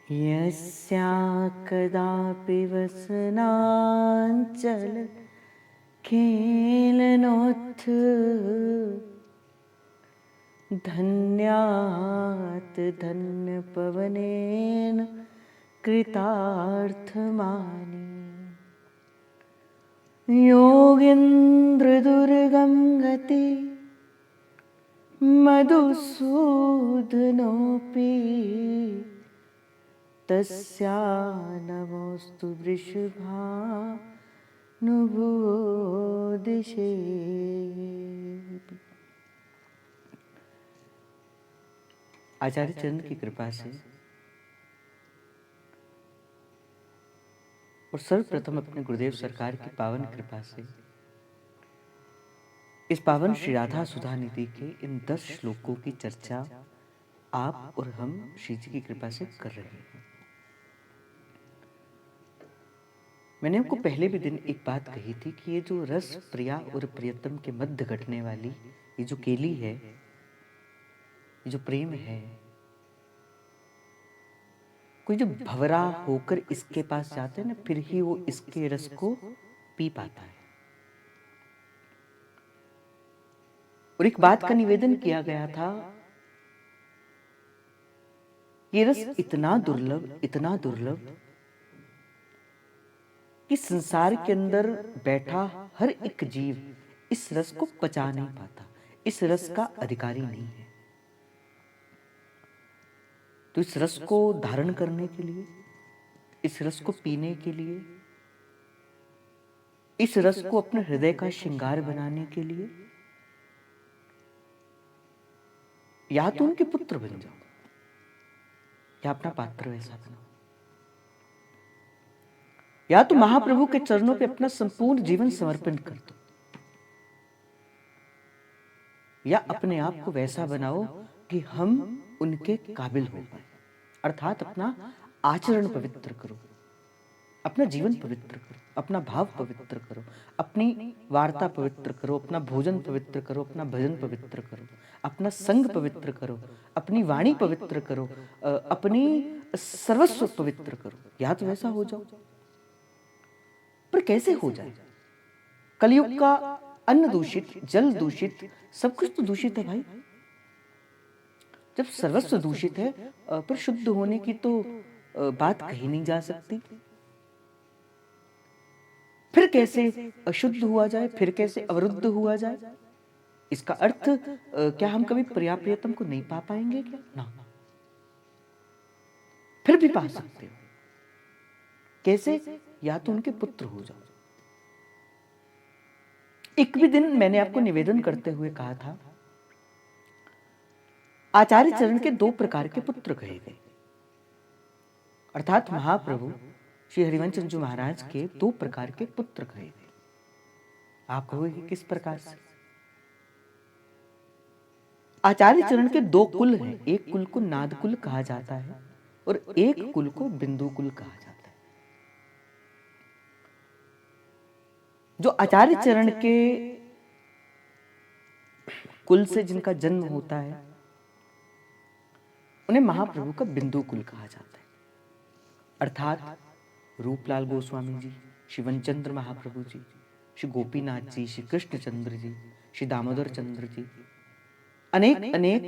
यस्या कदापि वसनाञ्चल खेलनोत्थ धन्यात् धन्यपवनेन कृतार्थमानि योगीन्द्रदुर्गं गति मधुसूदनोऽपि तस्या नमोऽस्तु वृषभानुबोधिषे। आचार्य चरण की कृपा से और सर्वप्रथम अपने गुरुदेव सरकार की पावन कृपा से इस पावन श्री राधा सुधा निधि के इन 10 श्लोकों की चर्चा आप और हम श्री जी की कृपा से कर रहे हैं। मैंने आपको पहले भी दिन एक बात कही थी कि ये जो रस प्रिया और प्रियतम के मध्य घटने वाली ये जो केली है, ये जो प्रेम है, कोई जो भंवरा होकर इसके पास जाते हैं ना, फिर ही वो इसके रस को पी पाता है। और एक बात का निवेदन किया गया था, ये रस इतना दुर्लभ कि संसार के अंदर बैठा हर एक जीव इस रस को पचा नहीं पाता, इस रस का अधिकारी नहीं है। तो इस रस को धारण करने के लिए, इस रस को पीने के लिए, इस रस को अपने हृदय का श्रृंगार बनाने के लिए या तो उनके पुत्र बन जाओ या अपना पात्र वैसा बनाओ, या तो महाप्रभु के चरणों पे अपना संपूर्ण जीवन समर्पण कर दो, या अपने आप को वैसा बनाओ कि हम उनके काबिल हो पाए। अर्थात अपना आचरण पवित्र करो, अपना जीवन पवित्र करो, अपना भाव पवित्र करो, अपनी वार्ता पवित्र करो, अपना भोजन पवित्र करो, अपना भजन पवित्र करो, अपना संग पवित्र करो, अपनी वाणी पवित्र करो, अपनी सर्वस्व पवित्र करो। या तो वैसा हो जाओ, पर कैसे हो जाए? कलयुग का अन्न दूषित, जल दूषित, सब कुछ तो दूषित है भाई। जब सर्वस्व दूषित है, पर शुद्ध होने की तो बात कही नहीं जा सकती। फिर कैसे अशुद्ध हुआ जाए, फिर कैसे अवरुद्ध हुआ जाए? इसका अर्थ क्या हम कभी प्रिया प्रियतम को नहीं पा पाएंगे क्या? ना, फिर भी पा सकते हो। कैसे? या तो उनके पुत्र हो जाओ। एक भी दिन मैंने आपको निवेदन करते हुए कहा था, आचार्य चरण के 2 प्रकार के पुत्र कहे गए, अर्थात महाप्रभु श्री हरिवंश जी महाराज के 2 प्रकार के पुत्र कहे गए। आप कहोगे किस प्रकार से? आचार्य चरण के 2 कुल हैं। एक कुल को नाद कुल कहा जाता है और एक कुल को बिंदु कुल कहा जाता है। जो आचार्य चरण के कुल से जिनका जन्म होता है उन्हें महाप्रभु का बिंदु कुल कहा जाता है। अर्थात रूपलाल गोस्वामी जी, श्री वनचंद्र महाप्रभु जी, श्री गोपीनाथ जी, श्री कृष्णचंद्र जी, श्री दामोदर चंद्र जी, अनेक अनेक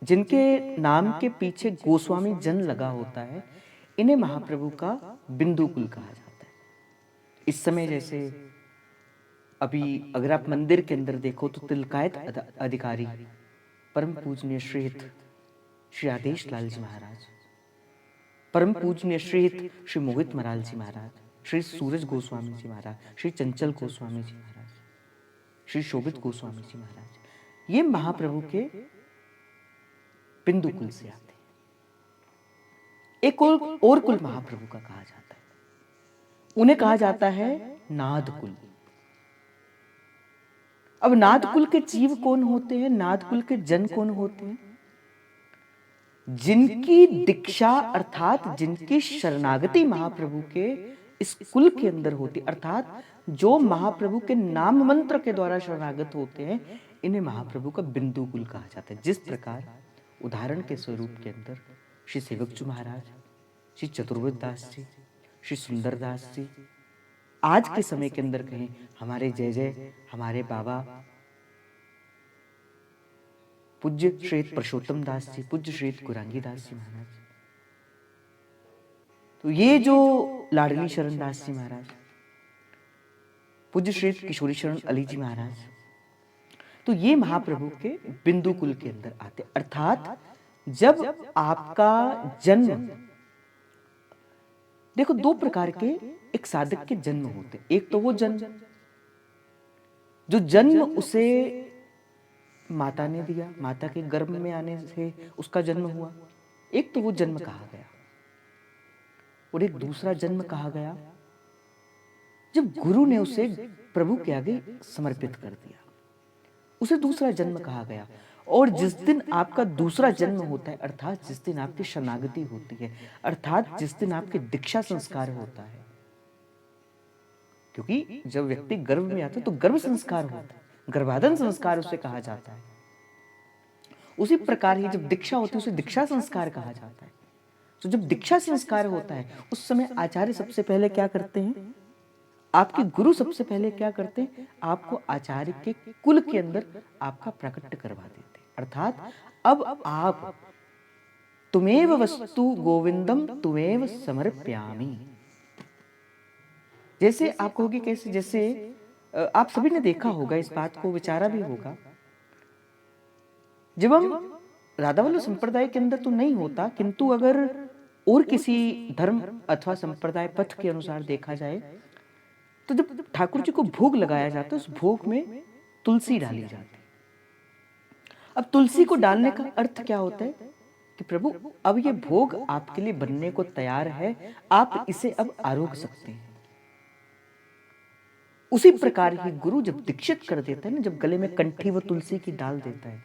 जिनके नाम के पीछे गोस्वामी जन लगा होता है, इन्हें महाप्रभु का बिंदु कुल कहा जाता है। इस समय जैसे अभी अगर आप मंदिर के अंदर देखो तो तिलकायत अधिकारी परम पूजनीय श्रीहित श्री आदेश लाल जी महाराज, परम पूजनीय श्रीहित श्री मोहित मराल जी महाराज, श्री सूरज गोस्वामी जी महाराज, श्री चंचल गोस्वामी जी महाराज, श्री शोभित गोस्वामी जी महाराज, ये महाप्रभु के बिंदु कुल से आते हैं। एक और कुल महाप्रभु का कहा जाता है, उन्हें कहा जाता है नाद कुल। अब नाद कुल के जीव कौन होते हैं, नाद कुल के जन कौन होते हैं? जिनकी दीक्षा अर्थात जिनकी शरणागति महाप्रभु के इस कुल के अंदर होती, अर्थात जो महाप्रभु के नाम मंत्र के द्वारा शरणागत होते हैं, इन्हें महाप्रभु का बिंदु कुल कहा जाता है। जिस प्रकार उदाहरण के स्वरूप के अंदर श्री सेवकजू महाराज, श्री चतुर्वेद दास जी, श्री सुंदर दास जी, आज के समय के अंदर कहें हमारे जय जय हमारे बाबा पूज्य श्री पुरुषोत्तम दास जी, पूज्य श्री गुरांगी दास जी महाराज, तो ये जो लाडली शरण दास जी महाराज, पूज्य श्री किशोरी शरण अली जी महाराज, तो ये महाप्रभु के बिंदु कुल के अंदर आते। अर्थात जब आपका जन्म, देखो दो प्रकार के एक साधक के जन्म होते। एक तो वो जन्म जो जन्म उसे माता ने दिया, माता के गर्भ में आने से उसका जन्म हुआ, एक तो वो जन्म कहा गया। और एक दूसरा जन्म कहा गया जब गुरु ने उसे प्रभु के आगे समर्पित कर दिया, उसे दूसरा जन्म कहा गया। और जिस दिन आपका दूसरा जन्म होता है, अर्थात जिस दिन आपकी शरणागति होती है, अर्थात जिस दिन आपके दीक्षा संस्कार होता है, क्योंकि जब व्यक्ति गर्भ में आता है तो गर्भ संस्कार होता है, गर्भाधान संस्कार उसे कहा जाता है। उसी प्रकार ही जब दीक्षा होती है उसे दीक्षा संस्कार कहा जाता है। तो जब दीक्षा संस्कार होता है उस समय आचार्य सबसे पहले क्या करते हैं, आपके गुरु सबसे पहले क्या करते हैं, आपको आचार्य के कुल के अंदर आपका प्रकट करवा देते हैं। अर्थात अब आप तुमेव वस्तु गोविंदम तुमेव समर्प्यामि। जैसे आप कहोगे कैसे, जैसे आप सभी ने देखा होगा, इस बात को विचारा भी होगा, जब हम राधा वल्लभ संप्रदाय के अंदर तो नहीं होता, किंतु अगर और किसी धर्म अथवा संप्रदाय पथ के अनुसार देखा जाए तो जब ठाकुर जी को भोग लगाया जाता है उस भोग में तुलसी डाली जाती है। अब तुलसी को डालने का अर्थ क्या होता है कि प्रभु अब ये भोग आपके लिए बनने को तैयार है, आप इसे अब आरोग सकते हैं। उसी प्रकार ही गुरु जब दीक्षित कर देता है ना, जब गले में कंठी वो तुलसी की डाल देता है,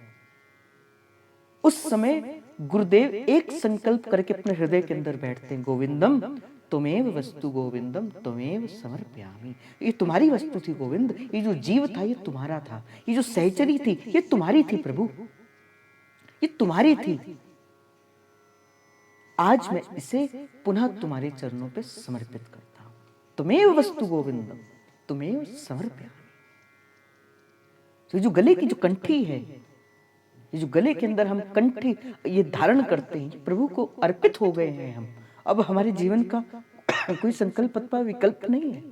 उस समय गुरुदेव एक संकल्प करके अपने हृदय के अंदर बैठते हैं, गोविंदम तुमेव वस्तु गोविंदम तुमेव समर्प्यामि। ये तुम्हारी वस्तु थी गोविंद, ये जो जीव था ये तुम्हारा था, ये जो सहचरी थी ये तुम्हारी थी प्रभु, ये तुम्हारी थी। आज मैं इसे पुनः तुम्हारे चरणों पे समर्पित करता हूं। तुमेव वस्तु गोविंदम तुमेव समर्प्यामि। तो जो गले की जो कंठी है, ये जो गले के अंदर हम कंठी ये धारण करते हैं, प्रभु को अर्पित हो गए हैं हम। अब हमारे जीवन का कोई संकल्प अथवा विकल्प नहीं है।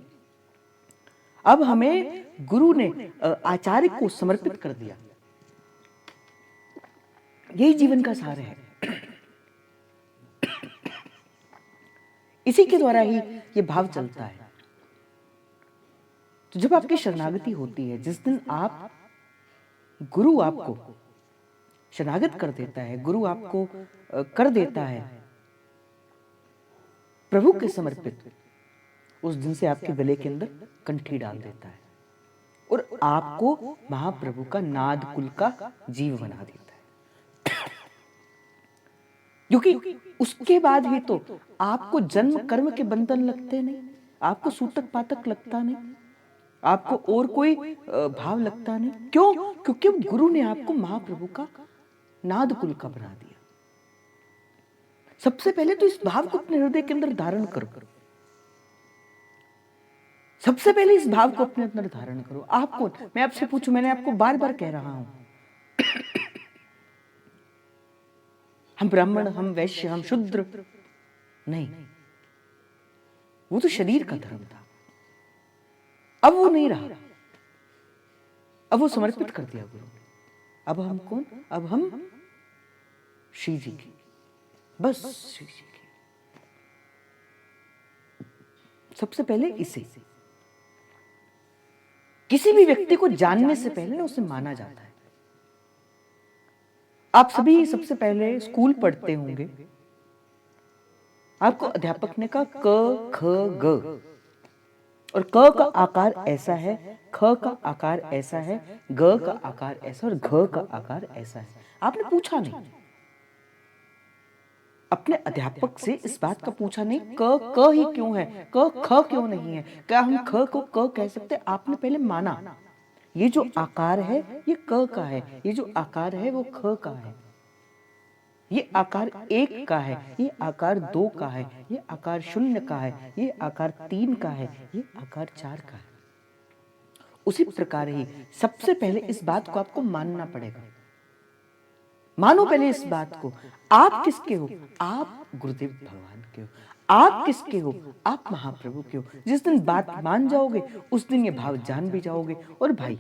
अब हमें गुरु ने आचार्य को समर्पित कर दिया, यही जीवन का सार है। इसी के द्वारा ही ये भाव चलता है। तो जब आपकी शरणागति होती है, जिस दिन आप गुरु आपको शरणागत कर देता है, गुरु आपको कर देता है प्रभु के समर्पित, उस दिन से आपके गले के अंदर कंठी डाल देता है और आपको महाप्रभु का नाद कुल का जीव बना देता है। क्योंकि उसके बाद ही तो आपको जन्म कर्म के बंधन लगते नहीं, आपको सूतक पातक लगता नहीं, आपको और कोई भाव लगता नहीं। क्यों? क्योंकि गुरु ने आपको महाप्रभु का नाद कुल का बना दिया। सबसे पहले तो इस भाव को अपने हृदय के अंदर धारण करो, सबसे पहले इस भाव को अपने अंदर धारण करो। आप कौन? मैं आपसे पूछूं, मैंने आपको बार बार कह रहा हूं, हम ब्राह्मण, हम वैश्य, हम शूद्र नहीं, वो तो शरीर का धर्म था, अब वो नहीं रहा, अब वो समर्पित कर दिया गुरु ने। अब हम कौन? अब हम श्री जी की, बस श्री जी की। सबसे पहले इसे किसी भी व्यक्ति को जानने से पहले ना उसे माना जाता है। आप सभी सबसे पहले स्कूल पढ़ते होंगे, आपको अध्यापक ने कहा क ख ग, और क का आकार ऐसा है, ख का आकार ऐसा है, ग का आकार ऐसा और घ का आकार ऐसा है। आपने पूछा नहीं, अपने अध्यापक से इस बात का पूछा नहीं क ही क्यों है, क ख क्यों नहीं है, क्या हम ख को क कह सकते? आपने पहले माना ये जो आकार है ये क का है, ये जो आकार है वो ख का है, ये आकार 1 का है, ये आकार 2 का है, ये आकार 0 का है, ये आकार 3 का है, ये आकार 4 का है। उसी प्रकार ही सबसे पहले इस बात को आपको मानना पड़ेगा। मानो पहले इस बात को, आप किसके हो? आप गुरुदेव भगवान के हो। आप किसके हो? आप महाप्रभु के हो। जिस दिन बात मान जाओगे उस दिन ये भाव जान भी जाओगे। और भाई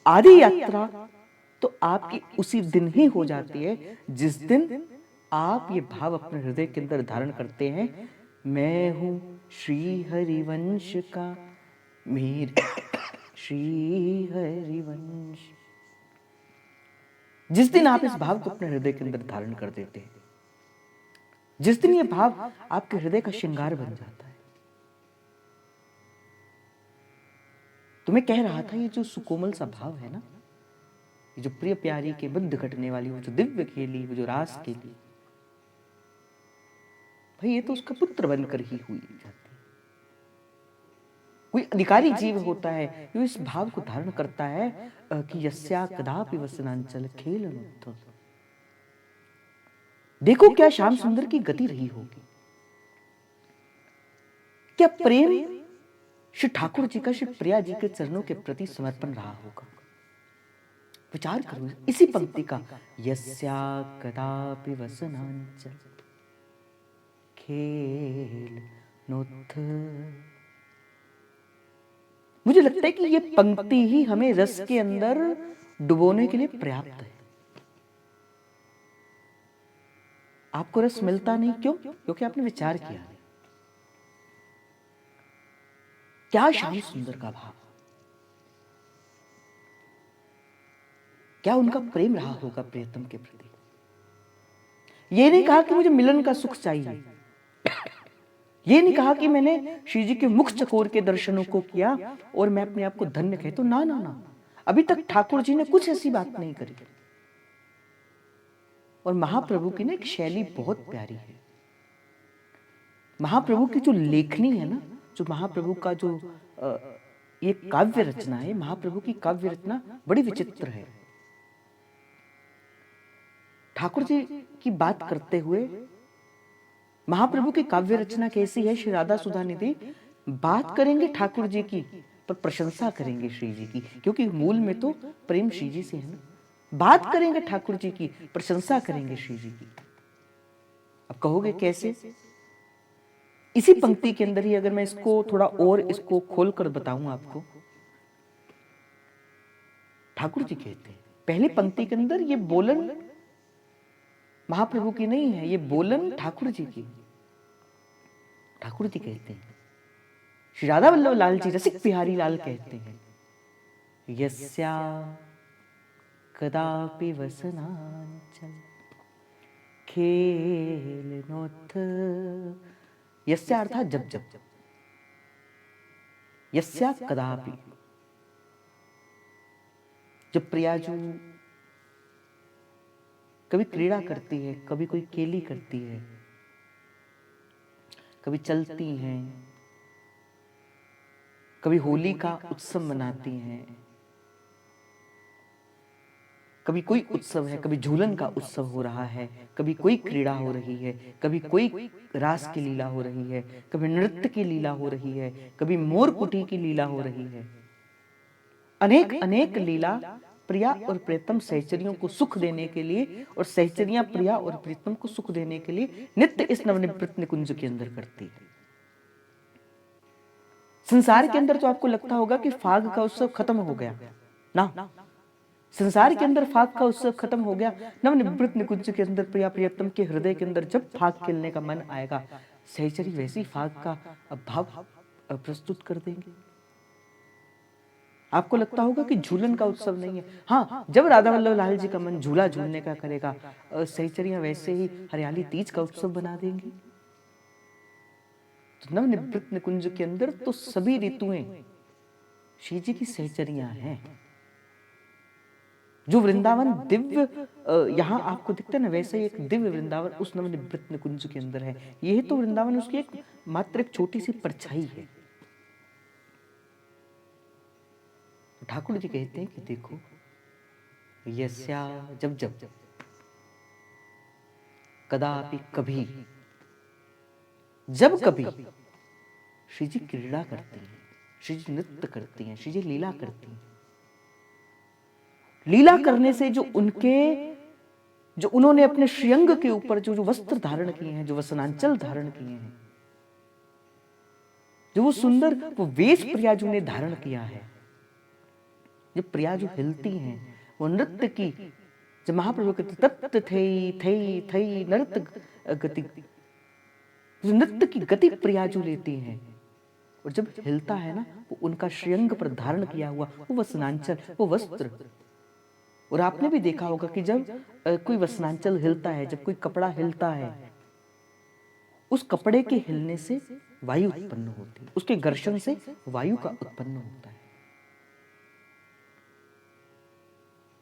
आदि यात्रा तो आपकी उसी दिन ही हो जाती है जिस दिन आप ये भाव अपने हृदय के अंदर धारण करते हैं, मैं हूं श्री हरिवंश का, मेरे श्री हरिवंश। जिस दिन आप इस भाव को अपने हृदय के अंदर धारण कर देते हैं, जिस दिन ये भाव आपके हृदय का श्रृंगार बन जाता है, तो मैं कह रहा था ये जो सुकोमल सा भाव है ना, ये जो प्रिय प्यारी के बद्ध घटने वाली, वो जो दिव्य खेली, वो जो रास खेली, भाई ये तो उसका पुत्र बनकर ही हुई जाती है। कोई अधिकारी जीव होता है जो इस भाव को धारण करता है कि यस्या कदापि वसनांचल खेलनुत्थ। देखो क्या श्याम सुंदर की गति रही होगी, क्या प्रेम श्री ठाकुर जी का श्री प्रिया जी के चरणों के प्रति समर्पण रहा होगा। विचार करो इसी पंक्ति का, यस्या कदापि वसनांचल खेलनुत्थ। मुझे लगता है कि ये पंक्ति ही हमें रस के अंदर डुबोने के लिए पर्याप्त है। आपको रस मिलता नहीं, क्यों? क्योंकि आपने विचार किया नहीं। क्या श्याम सुंदर का भाव, क्या उनका प्रेम रहा होगा प्रियतम के प्रति। ये नहीं कहा कि मुझे मिलन का सुख चाहिए, ये नहीं कहा कि मैंने श्री जी के मुख चकोर के दर्शनों को किया और मैं अपने आप को धन्य कहता हूं। ना ना ना, अभी तक ठाकुर जी ने कुछ ऐसी बात नहीं करी। और महाप्रभु की ना एक शैली बहुत प्यारी है। महाप्रभु की जो लेखनी है ना, जो महाप्रभु का जो ये काव्य रचना है, महाप्रभु की काव्य रचना बड़ी विचित्र है। ठाकुर जी की बात करते हुए महाप्रभु की काव्य रचना कैसी है, श्री राधा सुधा निधि बात करेंगे ठाकुर जी की पर प्रशंसा करेंगे श्री जी की, क्योंकि मूल में तो प्रेम श्री जी से है ना। बात करेंगे ठाकुर जी की, प्रशंसा करेंगे श्री जी की। अब कहोगे कैसे? इसी पंक्ति के अंदर ही अगर मैं इसको थोड़ा और इसको खोलकर बताऊं आपको, ठाकुर जी कहते हैं पहली पंक्ति के अंदर ये बोलन महाप्रभु की नहीं है, ये बोलन ठाकुर जी की। ठाकुर जी कहते हैं, श्री राधा वल्लभ लाल जी रसिक बिहारी लाल कहते हैं, यस्या कदापि वसनांचल खेलनोत्थ। यस्या अर्थात जब जब, यस्या कदापि, जब प्रियाजू कभी क्रीड़ा करती है, कभी कोई केली करती है, कभी चलती हैं, कभी होली का उत्सव मनाती हैं, कभी कोई उत्सव है, कभी झूलन का उत्सव हो रहा है, कभी कोई क्रीड़ा हो रही है, कभी कोई रास की लीला हो रही है, कभी नृत्य की लीला हो रही है, कभी मोर कुटी की लीला हो रही है। अनेक अनेक लीला प्रिया और प्रीतम सहचरियों को सुख देने के लिए और सहचरियां प्रिया और प्रीतम को सुख देने के लिए नित्य इस नवनिवृत्त निकुंज के अंदर करती है। संसार के अंदर तो आपको लगता होगा कि फाग का उत्सव खत्म हो गया ना, संसार के अंदर फाग का उत्सव खत्म हो गया। नवनिवृत्त निकुंज के अंदर प्रिया प्रियतम के हृदय के अंदर जब फाग खेलने का मन आएगा, सहचरी वैसी फाग का भाव प्रस्तुत कर देंगे। आपको लगता होगा कि झूलन का उत्सव नहीं है। हाँ, जब राधा वल्लभ लाल जी का मन झूला झूलने का करेगा, सहचरियां वैसे ही हरियाली तीज का उत्सव बना देंगी। तो नवनिवृत्त निकुंज के अंदर तो सभी ऋतुएं श्री जी की सहचरियां हैं। जो वृंदावन दिव्य यहाँ आपको दिखता है ना, वैसे ही एक दिव्य वृंदावन उस नवनिवृत्त निकुंज के अंदर है। यही तो वृंदावन उसकी एक मात्र एक छोटी सी परछाई है। ठाकुर जी कहते हैं कि देखो, यस्या जब जब कदापि कभी, जब कभी श्री जी क्रीड़ा करती हैं, श्री जी नृत्य करती हैं, श्री जी लीला करती हैं, लीला करने से जो उन्होंने अपने श्रीअंग के ऊपर जो वस्त्र धारण किए हैं, जो वसनांचल धारण किए हैं, जो वो सुंदर वो वेश प्रियाजू ने धारण किया है, जब प्रियाजू हिलती हैं, वो नृत्य की, जब महाप्रभु के तप्त थई थई थई नृत्य गति, जो नृत्य की गति प्रियाजू लेती हैं, और जब हिलता है ना, वो उनका श्रीअंग पर धारण किया हुआ वो वसनांचल, वो वस्त्र। और आपने भी देखा होगा कि जब कोई वसनांचल हिलता है, जब कोई कपड़ा हिलता है, उस कपड़े के हिलने से वायु उत्पन्न होती है, उसके घर्षण से वायु का उत्पन्न होता है।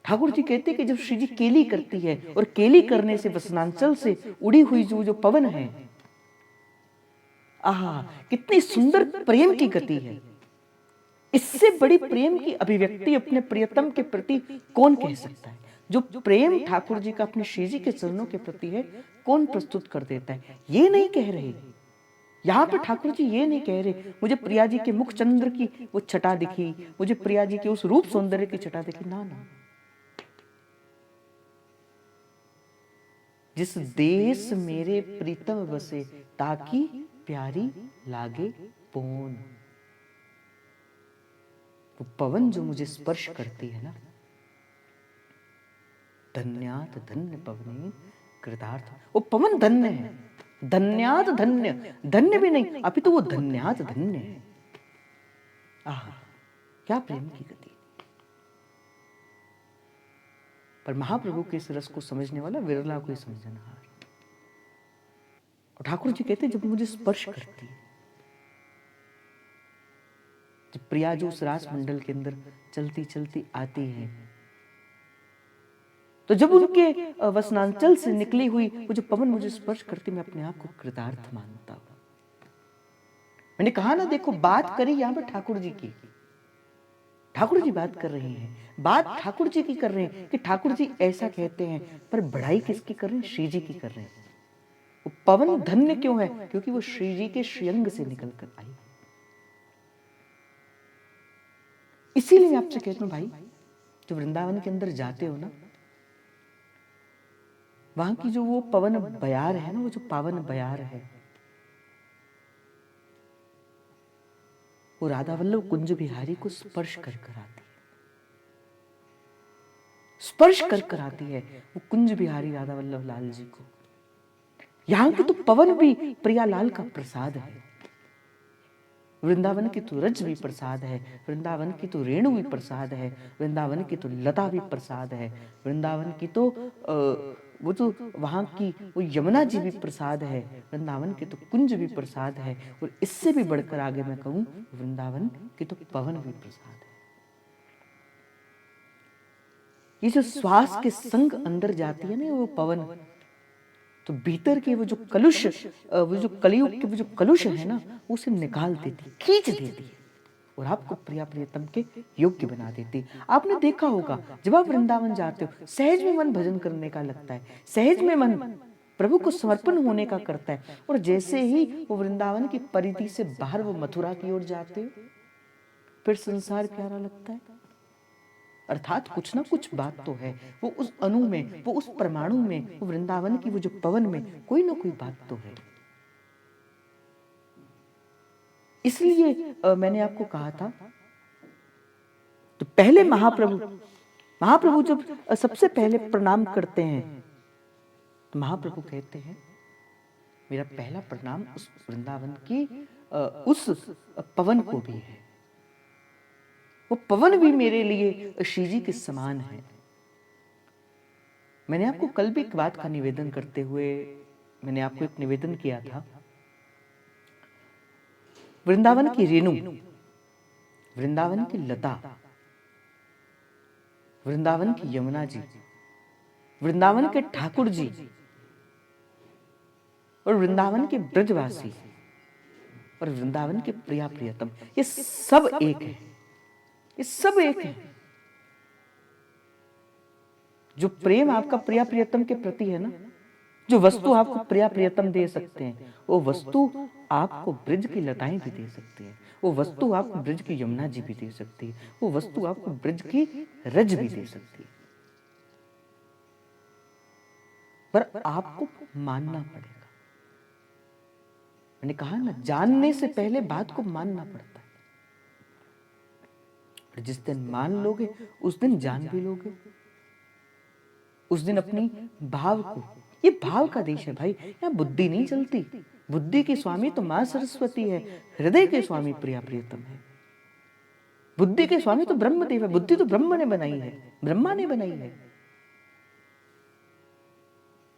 ठाकुर जी कहते हैं कि जब श्री जी केली करती है, और केली करने से वसनांचल से उड़ी हुई जो पवन है, आहा, कितनी सुंदर प्रेम की गति है। इससे बड़ी प्रेम की अभिव्यक्ति अपने प्रियतम के प्रति कौन कह सकता है? जो प्रेम ठाकुर जी का अपने श्री जी के चरणों के प्रति है, कौन प्रस्तुत कर देता है? ये नहीं कह रहे, यहाँ पे ठाकुर जी ये नहीं कह रहे मुझे प्रिया जी के मुख चंद्र की वो छटा दिखी, मुझे प्रिया जी के उस रूप सौंदर्य की छटा दिखी। ना ना, जिस देश मेरे प्रीतम बसे, ताकि प्यारी लागे पौन। वो पवन जो मुझे स्पर्श करती है ना, धन्यात धन्य पवने कृतार्थ, वो पवन धन्य है, धन्यात धन्य, धन्य भी नहीं अभी तो वो धन्यात धन्य है। आह, क्या प्रेम की गति। पर महाप्रभु के इस रस को समझने वाला विरला कोई समझनहार। और ठाकुर जी कहते जब मुझे स्पर्श करती है, जब प्रिया जो उस रास मंडल के अंदर चलती चलती आती है, तो जब उनके वसनांचल से निकली हुई वो जो पवन मुझे स्पर्श करती, मैं अपने आप को कृतार्थ मानता हूं। मैंने कहा ना, देखो बात करी यहां पर ठाकुर जी की, ठाकुर जी बात कर रहे हैं, बात ठाकुर जी की कर रहे हैं कि ठाकुर जी ऐसा कहते हैं, पर बढ़ाई किसकी कर रहे हैं? श्री जी की कर रहे हैं। वो पवन धन्य क्यों है? क्योंकि वो श्री जी के श्रीअंग से निकल कर आई। इसीलिए मैं आपसे कहता हूं भाई, जो वृंदावन के अंदर जाते हो ना, वहां की जो वो पवन बयार है ना, वो जो पावन बयार है, वो राधा वल्लभ कुंज बिहारी को स्पर्श कर कर आती है, स्पर्श कर कर आती है वो कुंज बिहारी राधा वल्लभ लाल जी को। यहां की तो पवन भी प्रिया लाल का प्रसाद है, वृंदावन की तो रज भी प्रसाद है, वृंदावन की तो रेणु भी प्रसाद है, वृंदावन की तो लता भी प्रसाद है, वृंदावन की तो वो जो वहां की वो यमुना जी भी प्रसाद है, वृंदावन के तो कुंज भी प्रसाद है, और इससे भी बढ़कर आगे मैं कहूं वृंदावन की तो पवन भी प्रसाद है। ये जो श्वास के संग अंदर जाती है ना वो पवन, तो भीतर के वो जो कलुष, वो जो कलियुग के वो जो कलुष है ना, उसे निकाल देती, खींच देती है, और आपको प्रिया प्रियतम के योग्य बना देती। आपने देखा होगा जब आप वृंदावन जाते हो, सहज में मन भजन करने का लगता है, सहज में मन प्रभु को समर्पण होने का करता है, और जैसे ही वो वृंदावन की परिधि से बाहर वो मथुरा की ओर जाते हो, फिर संसार प्यारा लगता है। अर्थात कुछ ना कुछ बात तो है, वो उस अणु में, वो उस परमाणु में, वो वृंदावन की वो जो पवन में कोई ना कोई बात तो है। इसलिए मैंने आपको कहा था, तो पहले महाप्रभु जब सबसे पहले प्रणाम करते हैं, तो महाप्रभु कहते हैं मेरा पहला प्रणाम उस वृंदावन की उस पवन को भी है, वो पवन भी मेरे लिए श्री जी के समान है। मैंने आपको कल भी एक बात का निवेदन करते हुए मैंने आपको एक निवेदन किया था, वृंदावन की रेणु, वृंदावन की लता, वृंदावन की यमुना जी, वृंदावन के ठाकुर जी और वृंदावन के ब्रजवासी और वृंदावन के प्रिया प्रियतम, ये सब एक है, ये सब एक है। जो प्रेम आपका प्रिया प्रियतम के प्रति है ना, जो वस्तु आपको प्रिया प्रियतम दे सकते हैं, वो वस्तु आपको ब्रज की लताएं भी दे सकती है, वो वस्तु आपको ब्रज की यमुना जी भी दे सकती है, वो वस्तु आपको ब्रज की रज भी दे सकती है, पर आपको मानना पड़ेगा। मैंने कहा ना, जानने से पहले बात को मानना पड़ता है। और जिस दिन मान लोगे उस दिन जान भी लोगे, उस दिन अपनी भाव को, ये भाव का देश है भाई, यहाँ बुद्धि नहीं चलती। बुद्धि के स्वामी तो मां सरस्वती है, हृदय के स्वामी प्रिया प्रियतम है। बुद्धि के स्वामी तो ब्रह्मदेव है, बुद्धि तो ब्रह्म ने बनाई है, ब्रह्मा ने बनाई है,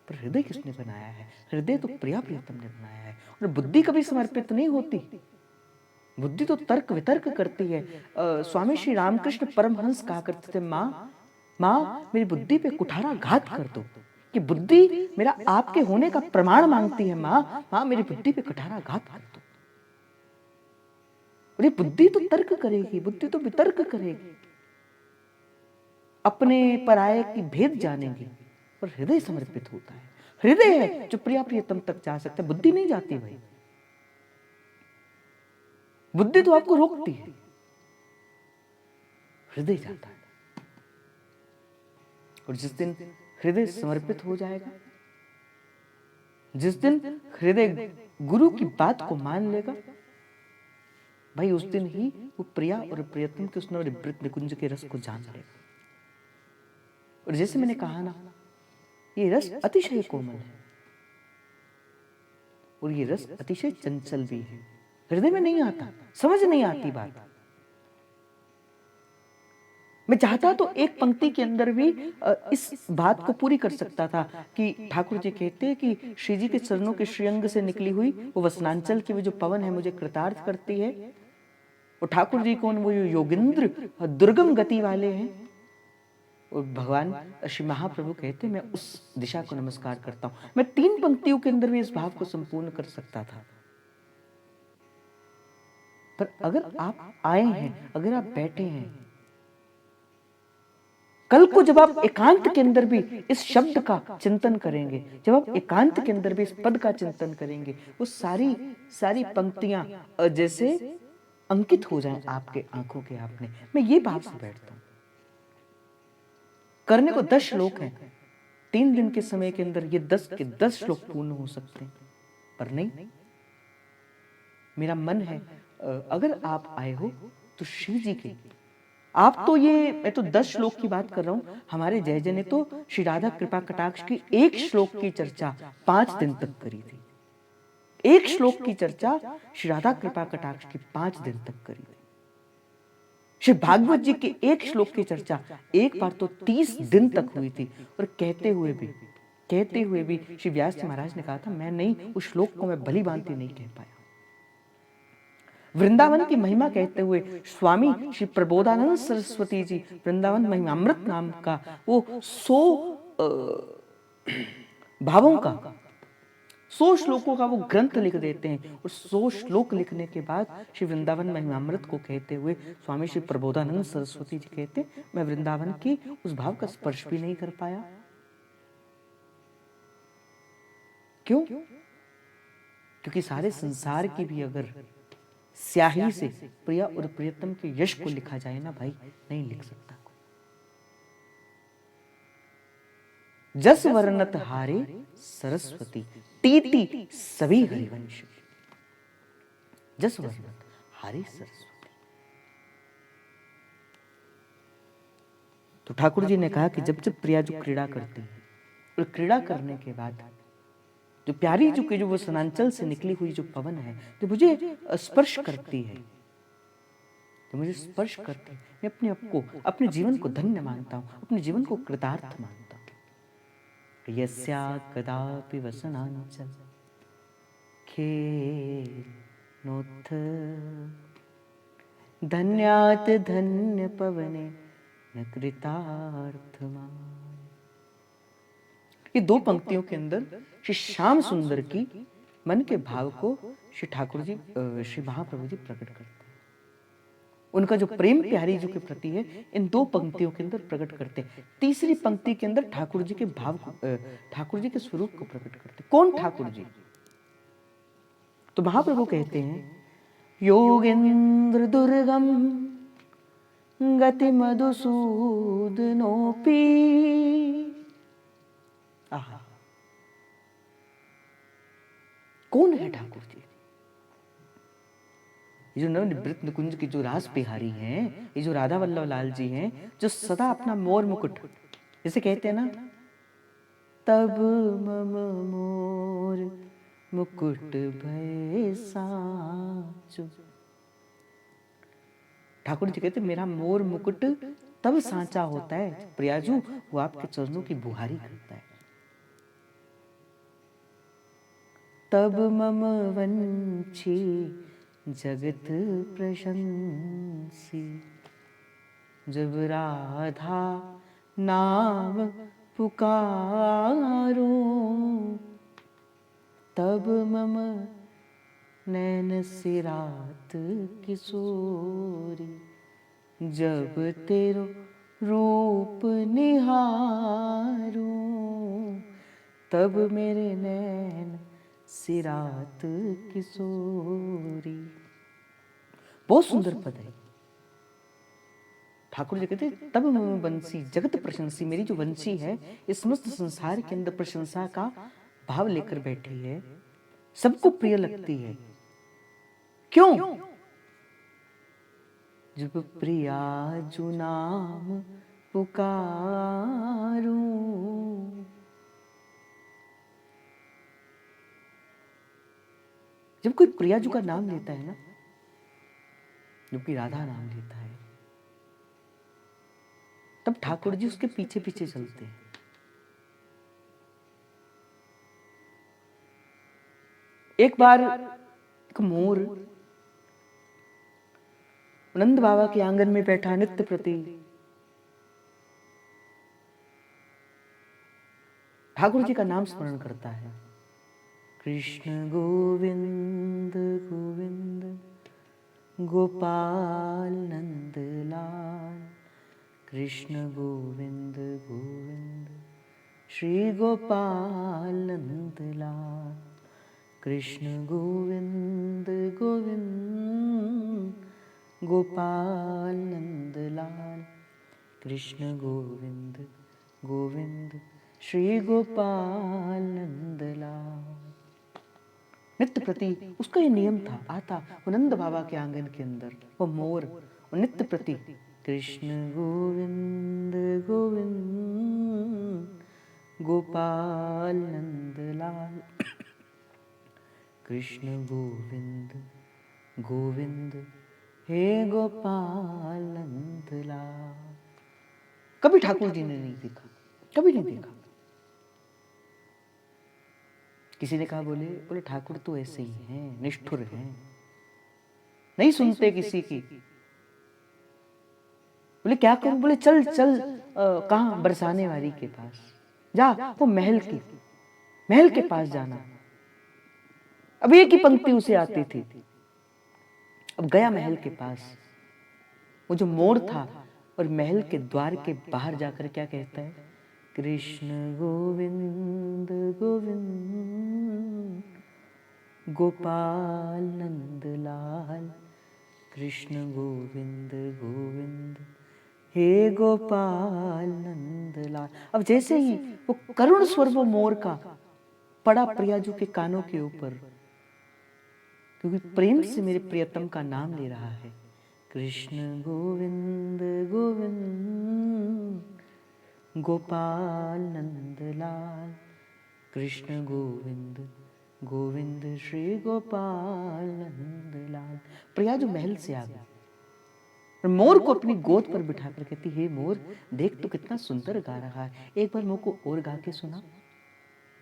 पर हृदय किसने बनाया है? हृदय तो प्रिया प्रियतम ने बनाया है। और बुद्धि कभी समर्पित नहीं होती, बुद्धि तो तर्क वितर्क करती है। स्वामी श्री रामकृष्ण परमहंस कहा करते थे, माँ मेरी बुद्धि पे कुठारा घात कर दो, कि बुद्धि मेरा आपके होने का प्रमाण मांगती है। माँ मेरी बुद्धि पे कुठारा घात कर दो। और ये बुद्धि तो तर्क करेगी, बुद्धि तो वितर्क करेगी, अपने पराये की भेद जानेगी, पर हृदय समर्पित होता है। हृदय है जो प्रिया प्रियतम तक जा सकता है, बुद्धि नहीं जाती भाई। बुद्धि तो आपको रोकती है, हृदय जाता है। और जिस दिन हृदय समर्पित हो जाएगा, जिस दिन हृदय गुरु की बात को मान लेगा भाई, उस दिन ही वो प्रिया और प्रियतम के उस नवनिवृत्त निकुंज के रस को जान लेगा। और जैसे मैंने कहा ना, ये रस अतिशय कोमल है और ये रस अतिशय चंचल भी है। हृदय में नहीं आता, समझ नहीं आती बात। मैं चाहता तो एक पंक्ति के अंदर भी इस बात को पूरी कर सकता था कि ठाकुर जी कहते हैं कि श्री जी के चरणों के श्रीअंग से निकली हुई वो वसनांचल की वो जो पवन है मुझे कृतार्थ करती है। और ठाकुर जी कौन? वो योगिंद्र दुर्गम गति वाले हैं। और भगवान श्री महाप्रभु कहते मैं उस दिशा को नमस्कार करता हूं। मैं 3 पंक्तियों के अंदर भी इस भाव को संपूर्ण कर सकता था, पर अगर आप आए हैं, अगर आप बैठे हैं, कल को जब आप एकांत के अंदर भी इस शब्द का चिंतन करेंगे, जब आप एकांत के अंदर भी इस पद का चिंतन करेंगे, वो सारी पंक्तियां जैसे अंकित हो जाएं आपके आंखों के आपने। मैं ये भाव से बैठता हूं। करने को 10 श्लोक हैं, 3 दिन के समय के अंदर ये 10 के 10 श्लोक पूर्ण हो सकते हैं, पर नहीं, मेरा मन है अगर आप आए हो तो शिव जी के, आप तो ये, मैं तो 10 श्लोक की बात कर रहा हूं, हमारे जय जय ने तो श्री राधा कृपा कटाक्ष की 1 श्लोक की चर्चा 5 दिन तक करी थी। 1 श्लोक की चर्चा श्री राधा कृपा कटाक्ष की 5 दिन तक करी थी। श्री भागवत जी के 1 श्लोक की चर्चा एक बार तो 30 दिन तक हुई थी। और कहते हुए भी श्री व्यास जी महाराज ने कहा था, मैं नहीं, उस श्लोक को मैं भली भांति नहीं कह पाया। वृंदावन की महिमा कहते हुए स्वामी श्री प्रबोधानंद सरस्वती जी वृंदावन महिमा अमृत नाम का वो 100 भावों का, 100 श्लोकों का वो ग्रंथ लिख देते हैं। और 100 श्लोक लिखने के बाद श्री वृंदावन महिमामृत को कहते हुए स्वामी श्री प्रबोधानंद सरस्वती जी कहते, मैं वृंदावन की उस भाव का स्पर्श भी नहीं कर पाया। क्यों? क्योंकि सारे संसार की भी अगर स्याही से प्रिया और प्रियतम के यश को लिखा जाए ना भाई, नहीं लिख सकता कोई। जस वर्णत हारे सरस्वती टीटी सभी हरिवंश, जस वर्णत हारे सरस्वती। तो ठाकुर जी ने कहा कि जब जब प्रिया जो क्रीड़ा करती है, और क्रीड़ा करने के बाद जो प्यारी जो वो सनांचल से निकली हुई जो पवन है, जो मुझे स्पर्श करती है, जो मुझे स्पर्श करती है, मैं अपने आप को, अपने जीवन को धन्य मानता हूं, अपने जीवन को कृतार्थ मानता हूं। यस्या कदापि वसनांचल खेनोत्थ धन्यात धन्य पवने न कृतार्थमान। ये 2 पंक्तियों के अंदर श्री श्याम सुंदर की मन के भाव को श्री ठाकुर जी, श्री महाप्रभु जी प्रकट करते हैं। उनका जो प्रेम प्यारी जी के प्रति है इन दो पंक्तियों के अंदर प्रकट करते हैं। तीसरी पंक्ति के अंदर ठाकुर जी के भाव ठाकुर जी के स्वरूप को प्रकट करते। कौन ठाकुर जी? तो महाप्रभु कहते हैं योगेंद्र दुर्गम गति मधुसूदनोपी। आहा, कौन है ठाकुर जी? ये जो नवनिवृत्त कुंज की जो रास बिहारी हैं, ये जो राधा वल्लभ लाल जी हैं, जो सदा अपना मोर मुकुट, जैसे कहते हैं ना, तब मम मोर मुकुट भय साचो। ठाकुर जी कहते मेरा मोर मुकुट तब सांचा होता है प्रियाजू वो आपके चरणों की बुहारी करता है। तब मम वंशी जगत प्रशंसी, जब राधा नाम पुकारूं, तब मम नैन सिरात किशोरी, जब तेरो रूप निहारूं, तब मेरे नैन सिरात किशोरी। बहुत सुंदर पद है। ठाकुर जी कहते तब मम वंशी जगत प्रशंसी, मेरी जो वंशी है इस समस्त संसार के अंदर प्रशंसा का भाव लेकर बैठी है, सबको प्रिय लगती है। क्यों? जब प्रिया जो नाम पुकारूं, जब कोई प्रियाजू का नाम लेता है ना, जब कोई राधा नाम लेता है, तब ठाकुर जी उसके पीछे पीछे चलते हैं। एक बार एक मोर नंद बाबा के आंगन में बैठा नित्य प्रति ठाकुर जी का नाम स्मरण करता है। कृष्ण गोविंद गोविंद गोपाल नंद लाल, कृष्ण गोविंद गोविंद श्री गोपाल नंद लाल, कृष्ण गोविंद गोविंद गोपाल नंद लाल, कृष्ण गोविंद गोविंद श्री गोपाल नंद लाल। नित्य प्रति उसका ये नियम था, आता वो नंद बाबा के आंगन के अंदर वो मोर और नित्य प्रति कृष्ण गोविंद गोविंद गोपाल नंद लाल, कृष्ण गोविंद गोविंद हे गोपाल नंद लाल। कभी ठाकुर जी ने नहीं देखा, कभी नहीं देखा। किसी ने कहा बोले ठाकुर तो ऐसे ही हैं, निष्ठुर हैं, नहीं सुनते किसी की। बोले क्या करूं? बोले चल चल कहां? बरसाने वाली के पास जा, वो महल के पास जाना। अब एक ही पंक्ति उसे आती थी। अब गया महल के पास, वो जो मोर था और महल के द्वार के बाहर जाकर क्या कहता है? कृष्ण गोविंद गोविंद गोपाल नंद लाल, कृष्ण गोविंद गोविंद हे गोपाल नंद लाल। अब जैसे ही वो करुण स्वर वो मोर का पड़ा प्रियाजू के कानों के ऊपर, क्योंकि प्रेम से मेरे प्रियतम का नाम ले रहा है। कृष्ण गोविंद गोविंद गोपाल नंद लाल, कृष्ण गोविंद गोविंद श्री गोपाल नंद लाल। प्रियाजू महल से आ गया और मोर को अपनी गोद पर बिठाकर कहती, हे मोर देख तो कितना सुंदर गा रहा है, एक बार मोर को और गा के सुना।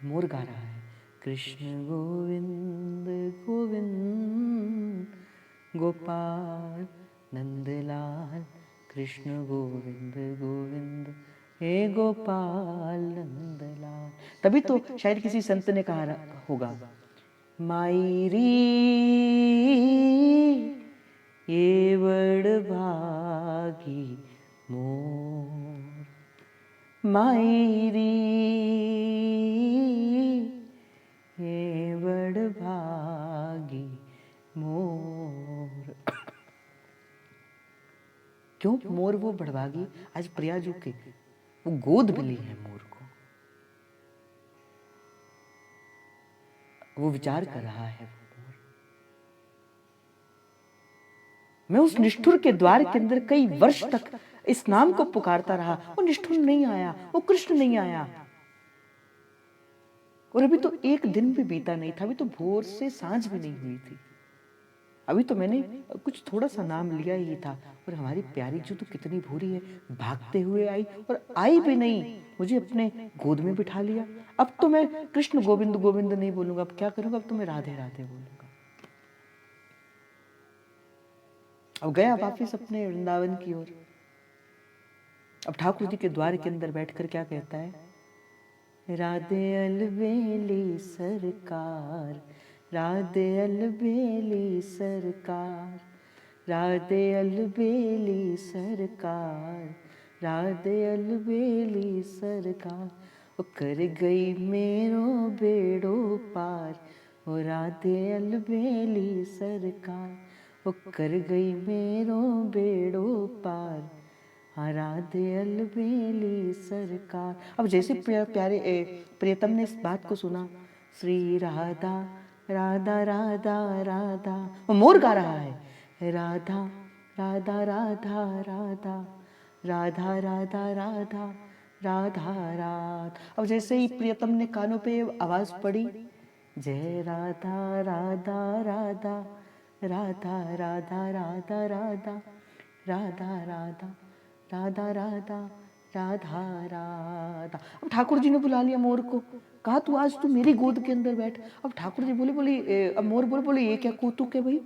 मोर गा रहा है कृष्ण गोविंद गोविंद गोपाल नंदलाल, कृष्ण गोविंद गोविंद हे गोपाल नंदलाल। तभी तो शायद किसी संत ने कहा होगा, मायरी ये बड़ भागी मोर मायरी, ये बड़ भागी मोर। क्यों मोर वो बड़भागी? आज प्रियाजू के वो गोद मिली है मोर को। वो विचार कर रहा है वो मोर। मैं उस निष्ठुर के द्वार के अंदर कई वर्ष तक इस नाम को पुकारता रहा, वो निष्ठुर नहीं आया, वो कृष्ण नहीं आया। और अभी तो एक दिन भी बीता नहीं था, अभी तो भोर से सांझ भी नहीं हुई थी। अभी तो मैंने कुछ थोड़ा सा नाम लिया ही था, और हमारी प्यारी जो तो कितनी भूरी है, भागते हुए आई और आई भी नहीं, मुझे अपने गोद में बिठा लिया। अब तो मैं कृष्ण गोविंद गोविंद नहीं बोलूंगा, अब क्या करूंगा? अब तो मैं राधे राधे बोलूंगा। अब गया वापिस अपने वृंदावन की ओर। अब ठाकुर जी के द्वार के अंदर बैठकर क्या कहता है? राधे अलबेली सरकार, राधे अलबेली सरकार, राधे अलबेली सरकार, राधे अलबेली सरकार। ओ कर गई मेरो बेड़ो पार, ओ राधे अलबेली सरकार, ओ कर गई मेरो बेड़ो पार, राधे अलबेली सरकार। अब जैसे प्यारे प्रियतम ने इस बात को सुना, श्री राधा राधा राधा राधा, वो मोर गा रहा है, राधा राधा राधा राधा, राधा राधा राधा राधा राधा। अब जैसे ही प्रियतम ने कानों पे आवाज पड़ी, जय राधा राधा राधा, राधा राधा राधा राधा, राधा राधा राधा राधा राधा राधा। अब ठाकुर जी ने बुला लिया मोर को, कहा तू आज तू मेरी गोद के अंदर बैठ। अब ठाकुर जी बोले अब मोर बोले ये क्या कौतुक है भाई?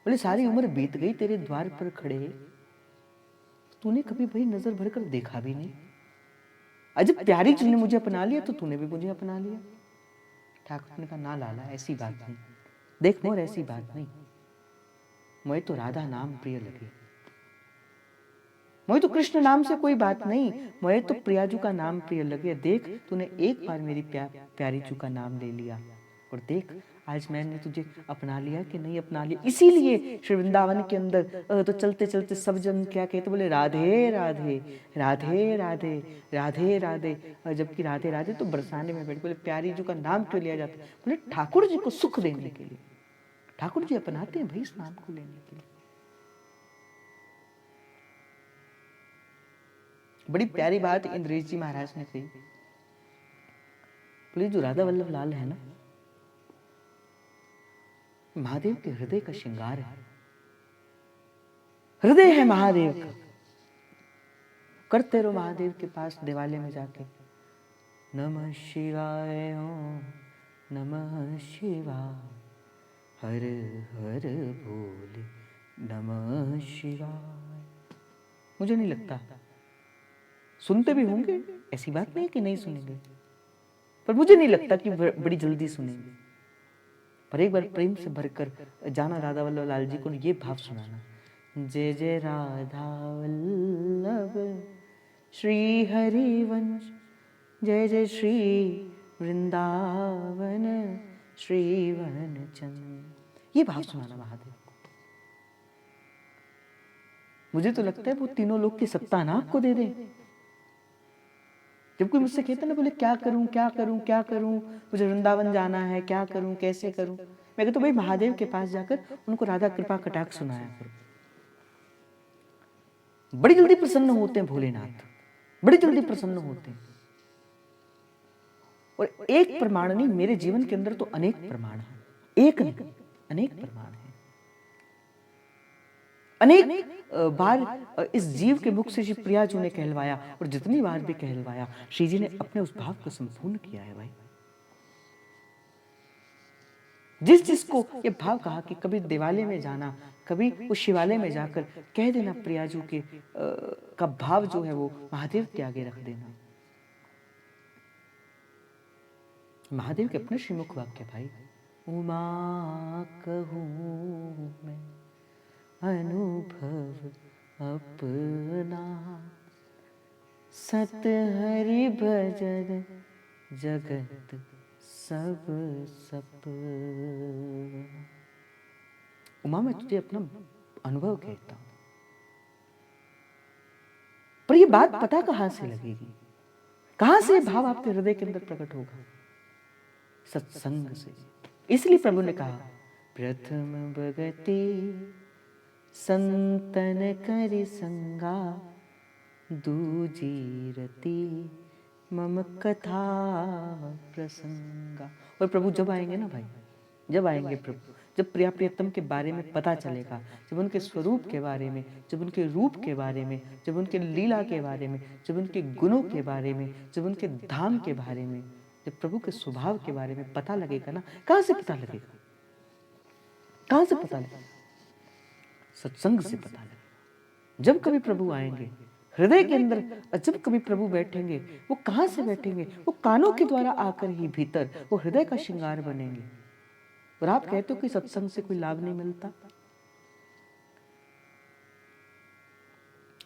बोले सारी उम्र बीत गई तेरे द्वार पर खड़े, तूने कभी भाई नजर भर कर देखा भी नहीं। अजब प्यारी जी ने मुझे अपना लिया तो तूने भी मुझे अपना लिया। ठाकुर ने कहा ना लाला, ऐसी बात नहीं, देख मोर ऐसी बात नहीं, मुझे तो राधा नाम प्रिय लगे, मुझे तो कृष्ण नाम से कोई बात नहीं, मुझे तो प्रियाजू का नाम प्रिय लगे। देख तूने एक बार मेरी प्यारी जू का नाम ले लिया, और देख आज मैंने तुझे अपना लिया कि नहीं अपना लिया। इसीलिए श्री वृंदावन के अंदर तो चलते चलते सब जन क्या कहते, बोले राधे राधे राधे राधे राधे राधे। जबकि राधे राधे तो बरसाने में बैठ, बोले प्यारी जू का नाम क्यों लिया जाता? बोले ठाकुर जी को सुख देने के लिए, ठाकुर जी अपनाते हैं भाई इस नाम को लेने के लिए। बड़ी प्यारी बात इंद्रेश जी महाराज ने कही, बोले जो राधा वल्लभ लाल है ना, महादेव के हृदय का श्रृंगार है, हृदय है महादेव का। करते रहो महादेव के पास देवालय में जाके नमः शिवाय ओम नमः शिवाय, हर हर बोले नमः शिवाय। मुझे नहीं लगता सुनते भी होंगे, ऐसी बात नहीं है कि नहीं सुनेंगे, पर मुझे नहीं लगता कि बड़ी जल्दी सुनेंगे। पर एक बार प्रेम से भरकर जाना राधा वल्लभ लाल जी को ये भाव सुनाना, जय जय राधा वल्लभ श्री हरिवंश, जय जय श्री वृंदावन श्री वन चंद, ये भाव सुनाना महादेव को। मुझे तो लगता है वो तीनों लोग की सत्ता ना आपको दे दे। जब कोई मुझसे कहता ना, बोले क्या करूं क्या करूं क्या करूं, मुझे वृंदावन जाना है, क्या करूं कैसे करूं, मैं कहता भाई महादेव के पास जाकर उनको राधा कृपा कटाक्ष सुनाया करो। बड़ी जल्दी प्रसन्न होते हैं भोलेनाथ, बड़ी जल्दी प्रसन्न होते हैं। और एक प्रमाण नहीं, मेरे जीवन के अंदर तो अनेक प्रमाण हैं, एक नहीं अनेक प्रमाण हैं। अनेक बार इस जीव के मुख से श्री प्रियाजू ने कहलवाया, और जितनी बार भी कहलवाया श्री जी ने अपने उस भाव को संपूर्ण किया है भाई। जिस जिसको ये भाव कहा कि कभी देवालय में जाना, कभी उस शिवालय में जाकर कह देना प्रियाजू के का भाव जो है वो महादेव के आगे रख देना। महादेव के अपने श्रीमुख वाक्य भाई, उमा कहूँ मैं अनुभव अपना, सत हरि भजन जगत सब सपना। उमा मैं तुझे अपना अनुभव कहता हूं, पर ये बात पता कहां से लगेगी, कहां से भाव आपके हृदय के अंदर प्रकट होगा? सत्संग से। इसलिए प्रभु ने कहा प्रथम भगति संतन करि संगा, दूजी रति मम कथा प्रसंगा। और प्रभु जब आएंगे ना भाई, जब आएंगे प्रभु, जब प्रिया प्रियतम के बारे में पता चलेगा, जब उनके स्वरूप के बारे में, जब उनके रूप के बारे में, जब उनके लीला के बारे में, जब उनके गुणों के बारे में, जब उनके धाम के बारे में, जब प्रभु के स्वभाव के बारे में पता लगेगा ना, कहां से पता लगेगा? कहां से पता लगेगा? सत्संग से पता लगेगा। जब कभी प्रभु आएंगे हृदय के अंदर, जब कभी प्रभु बैठेंगे, वो कहां से बैठेंगे? वो कानों के द्वारा आकर ही भीतर वो हृदय का श्रृंगार बनेंगे। और आप कहते हो कि सत्संग से कोई लाभ नहीं मिलता।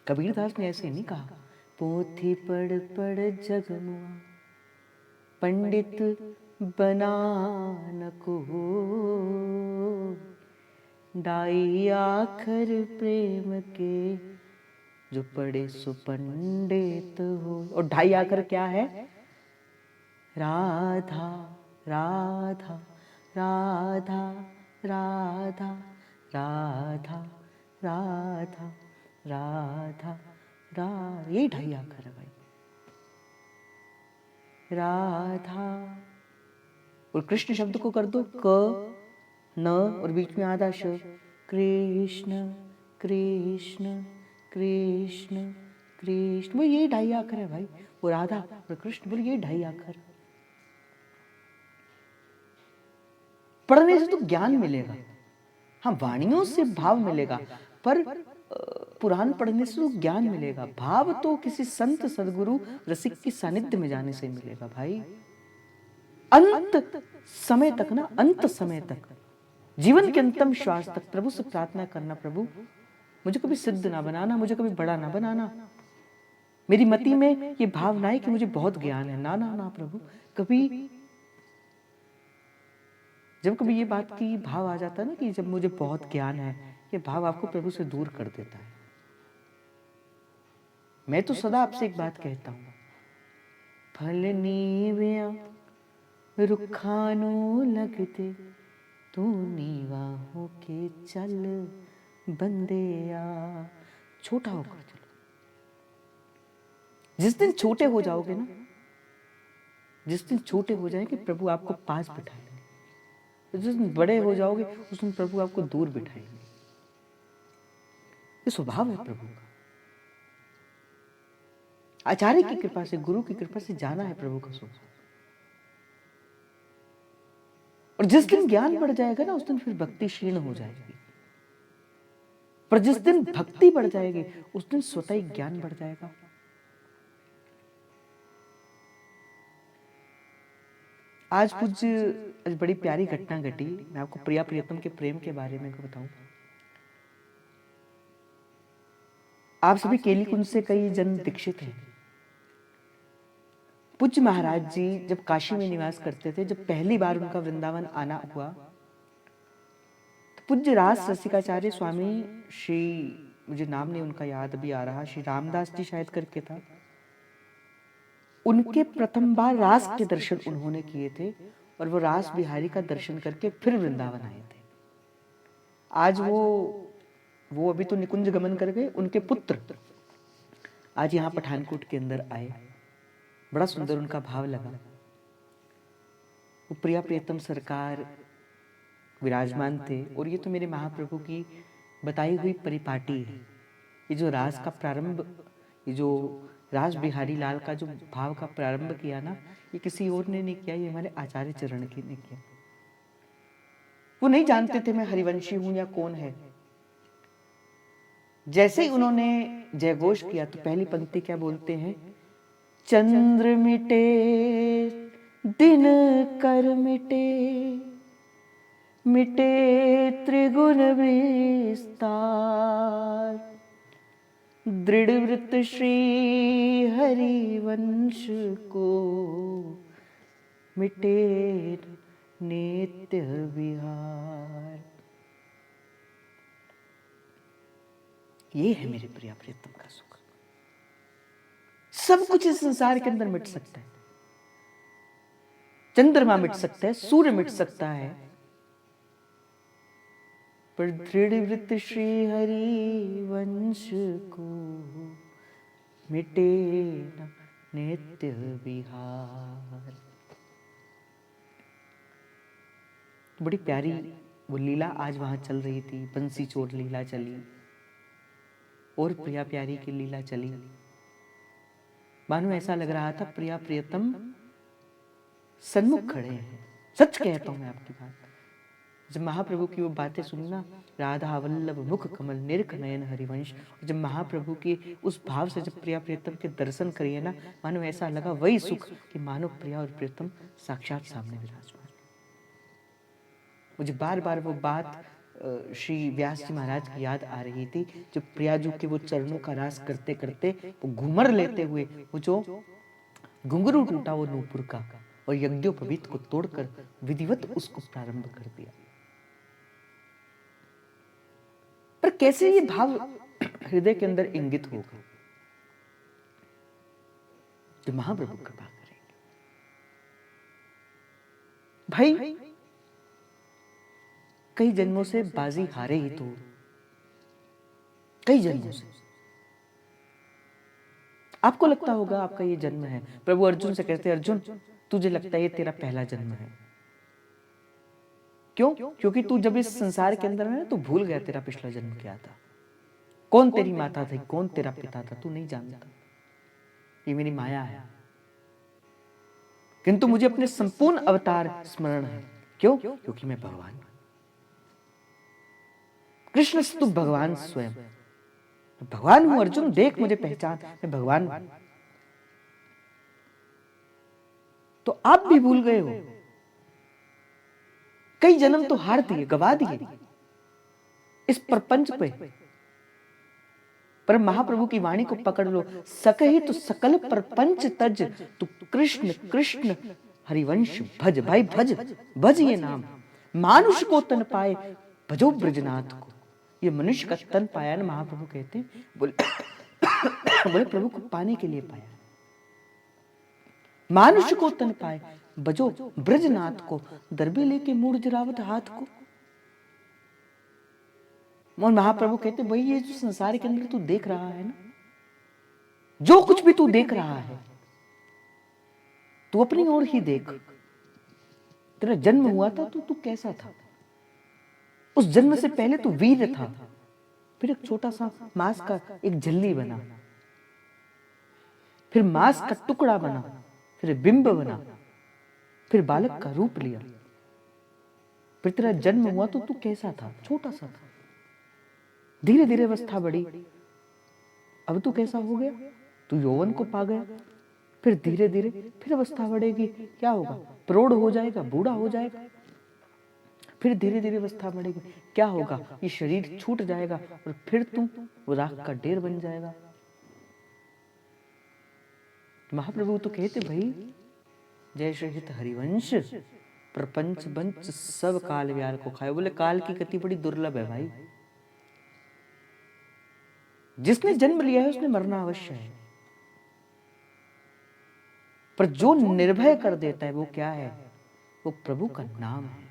कबीरदास ने ऐसे नहीं कहा पोथी पढ़ पढ़ जगमुआ, पंडित बना न को, डाई आखर प्रेम के, जो पढ़े सो पंडित हो। और ढाई आखर क्या है? राधा राधा राधा राधा राधा राधा राधा राधा, यही ढाई आखर है भाई। राधा और कृष्ण शब्द को कर दो क न और बीच में आधा श, कृष्ण कृष्ण कृष्ण कृष्ण, वो यही ढाई आखर है भाई। वो राधा और कृष्ण बोले यही ढाई आखर। पढ़ने से तो ज्ञान मिलेगा, हाँ वाणियों से भाव मिलेगा, पर पुराण पढ़ने से तो ज्ञान मिलेगा। भाव तो किसी संत सदगुरु रसिक की सानिध्य में जाने से मिलेगा भाई। अंत समय तक ना, अंत समय तक, जीवन के अंतिम श्वास तक प्रभु से प्रार्थना करना, प्रभु मुझे कभी सिद्ध ना बनाना, मुझे कभी बड़ा ना बनाना, मेरी मति में ये भाव ना है कि मुझे बहुत ज्ञान है। ना ना ना प्रभु, कभी जब कभी ये बात की भाव आ जाता है ना कि जब मुझे बहुत ज्ञान है, ये भाव आपको प्रभु से दूर कर देता है। मैं तो सदा आपसे एक बात कहता हूं, फल नीव्या रुखानो लगते, तू नीवा होके चल बंदेया। छोटा होकर चलो। जिस दिन छोटे हो जाओगे ना, जिस दिन छोटे हो जाएंगे प्रभु आपको पास बिठाएंगे। जिस दिन बड़े हो जाओगे उस दिन प्रभु आपको दूर बिठाएंगे। ये स्वभाव है प्रभु का। आचार्य की कृपा से, गुरु की कृपा से जाना है प्रभु का स्वभाव। और जिस दिन ज्ञान बढ़ जाएगा ना, उस दिन फिर भक्ति क्षीण हो जाएगी। पर जिस दिन भक्ति बढ़ जाएगी उस दिन स्वतः ही ज्ञान बढ़ जाएगा। आज कुछ बड़ी प्यारी घटना घटी। मैं आपको प्रिया प्रियतम के प्रेम के बारे में बताऊं। आप सभी केली कुंज से कई जन दीक्षित हैं। पूज्य महाराज जी जब काशी में निवास करते थे, जब पहली बार उनका वृंदावन आना हुआ, तो पूज्य रास रसिकाचार्य स्वामी श्री, मुझे नाम नहीं उनका याद अभी आ रहा, श्री रामदास जी शायद करके था, उनके प्रथम बार रास के दर्शन उन्होंने किए थे और वो रास बिहारी का दर्शन करके फिर वृंदावन आए थे। आज वो अभी तो निकुंज गमन कर गए, उनके पुत्र आज यहाँ पठानकोट के अंदर आए। बड़ा सुंदर उनका भाव लगा। वो प्रिया प्रियतम सरकार विराजमान थे और ये तो मेरे महाप्रभु की बताई हुई परिपाटी है। ये जो रास का प्रारंभ, ये जो रास बिहारी लाल का जो भाव का प्रारंभ किया ना, ये किसी और ने नहीं किया, ये हमारे आचार्य चरण की ने किया। वो नहीं जानते थे मैं हरिवंशी हूं या कौन है। जैसे ही उन्होंने जयघोष किया तो पहली पंक्ति क्या बोलते हैं, चंद्र मिटे दिन कर मिटे, मिटे त्रिगुण विस्तार, दृढ़ वृत्त श्री हरिवंश को, मिटे नित्य विहार। ये है मेरे प्रिय प्रियतम का सुख। सब कुछ इस संसार के अंदर मिट सकता है, चंद्रमा मिट सकता है, सूर्य मिट सकता है, पर दृढ़ वृत्त श्री हरि वंश को, मिटे न नित्य विहार। बड़ी प्यारी वो लीला आज वहां चल रही थी, बंसी चोर लीला चली और प्रिया प्यारी की लीला चली। मानो ऐसा लग रहा था प्रिया प्रियतम सन्मुख खड़े हैं। सच कहता हूं मैं आपकी बात, जब महाप्रभु की वो बातें सुनी ना, राधा वल्लभ मुख कमल निरख नयन हरिवंश, जब महाप्रभु के उस भाव से जब प्रिया प्रियतम के दर्शन करिए ना, मानो ऐसा लगा वही सुख कि मानो प्रिया और प्रियतम साक्षात सामने विराजमान। मुझे बार बार वो बात श्री व्यास जी महाराज की याद आ रही थी, जब प्रियाजू के वो चरणों का रास करते करते वो घूमर लेते हुए वो जो घुंघरू टूटा वो नूपुर का, और यज्ञोपवीत को तोड़कर विधिवत उसको प्रारंभ कर दिया। पर कैसे ये भाव हृदय के अंदर इंगित होगा? तो महाप्रभु कृपा करेंगे। भाई कई जन्मों से बाजी हारे ही तो, कई जन्मों से। आपको लगता होगा आपका ये जन्म है। प्रभु अर्जुन से कहते हैं, अर्जुन तुझे लगता है ये तेरा पहला जन्म है। क्यों? क्योंकि तू जब इस संसार के अंदर है ना, तू भूल गया तेरा पिछला जन्म क्या था, कौन तेरी माता थी, कौन तेरा पिता था, तू नहीं जानता। ये मेरी माया है, किंतु मुझे अपने संपूर्ण अवतार स्मरण है। क्यों? क्योंकि मैं भगवान हूं। कृष्ण से तू भगवान स्वयं, भगवान हूं अर्जुन, देख मुझे पहचान, मैं भगवान हूं। तो आप भी भूल गए हो, कई जन्म तो हार दिए, गवा दिए इस प्रपंच पे। पर महाप्रभु की वाणी को पकड़ लो, सकहि तो सकल प्रपंच तज, तू कृष्ण कृष्ण हरिवंश भज। भाई भज, भज ये नाम। मानुष को तन पाए भजो ब्रजनाथ को। ये मनुष्य का तन पाया ना, महाप्रभु कहते हैं, बोले प्रभु को पाने के लिए पाया। मानुष को तन पाए भजो ब्रजनाथ को, दरबे लेके मूड जरावत हाथ को। और महाप्रभु कहते भाई ये जो संसार के अंदर तू देख रहा है ना, जो कुछ भी तू देख रहा है, तू अपनी ओर ही देख। तेरा जन्म हुआ था तो तू कैसा था? उस जन्म से पहले तू वीर था, फिर एक छोटा सा मांस का एक झिल्ली बना, फिर मांस का टुकड़ा बना, फिर बिंब बना, फिर बालक का रूप लिया। फिर तेरा जन्म हुआ तो तू कैसा था? छोटा सा था। धीरे धीरे अवस्था बढ़ी, अब तू कैसा हो गया? तू यौवन को पा गया। फिर धीरे धीरे फिर अवस्था बढ़ेगी, क्या होगा? प्रौढ़ हो जाएगा, बूढ़ा हो जाएगा। फिर धीरे धीरे अवस्था बढ़ेगी, क्या होगा? ये शरीर छूट जाएगा और फिर तू वो राख का ढेर बन जाएगा। महाप्रभु तो कहते भाई जय श्री हित हरिवंश, प्रपंच बंच सब काल व्याल को खाए। बोले काल की गति बड़ी दुर्लभ है भाई, जिसने जन्म लिया है उसने मरना अवश्य है, पर जो निर्भय कर देता है वो क्या है? वो प्रभु का नाम है।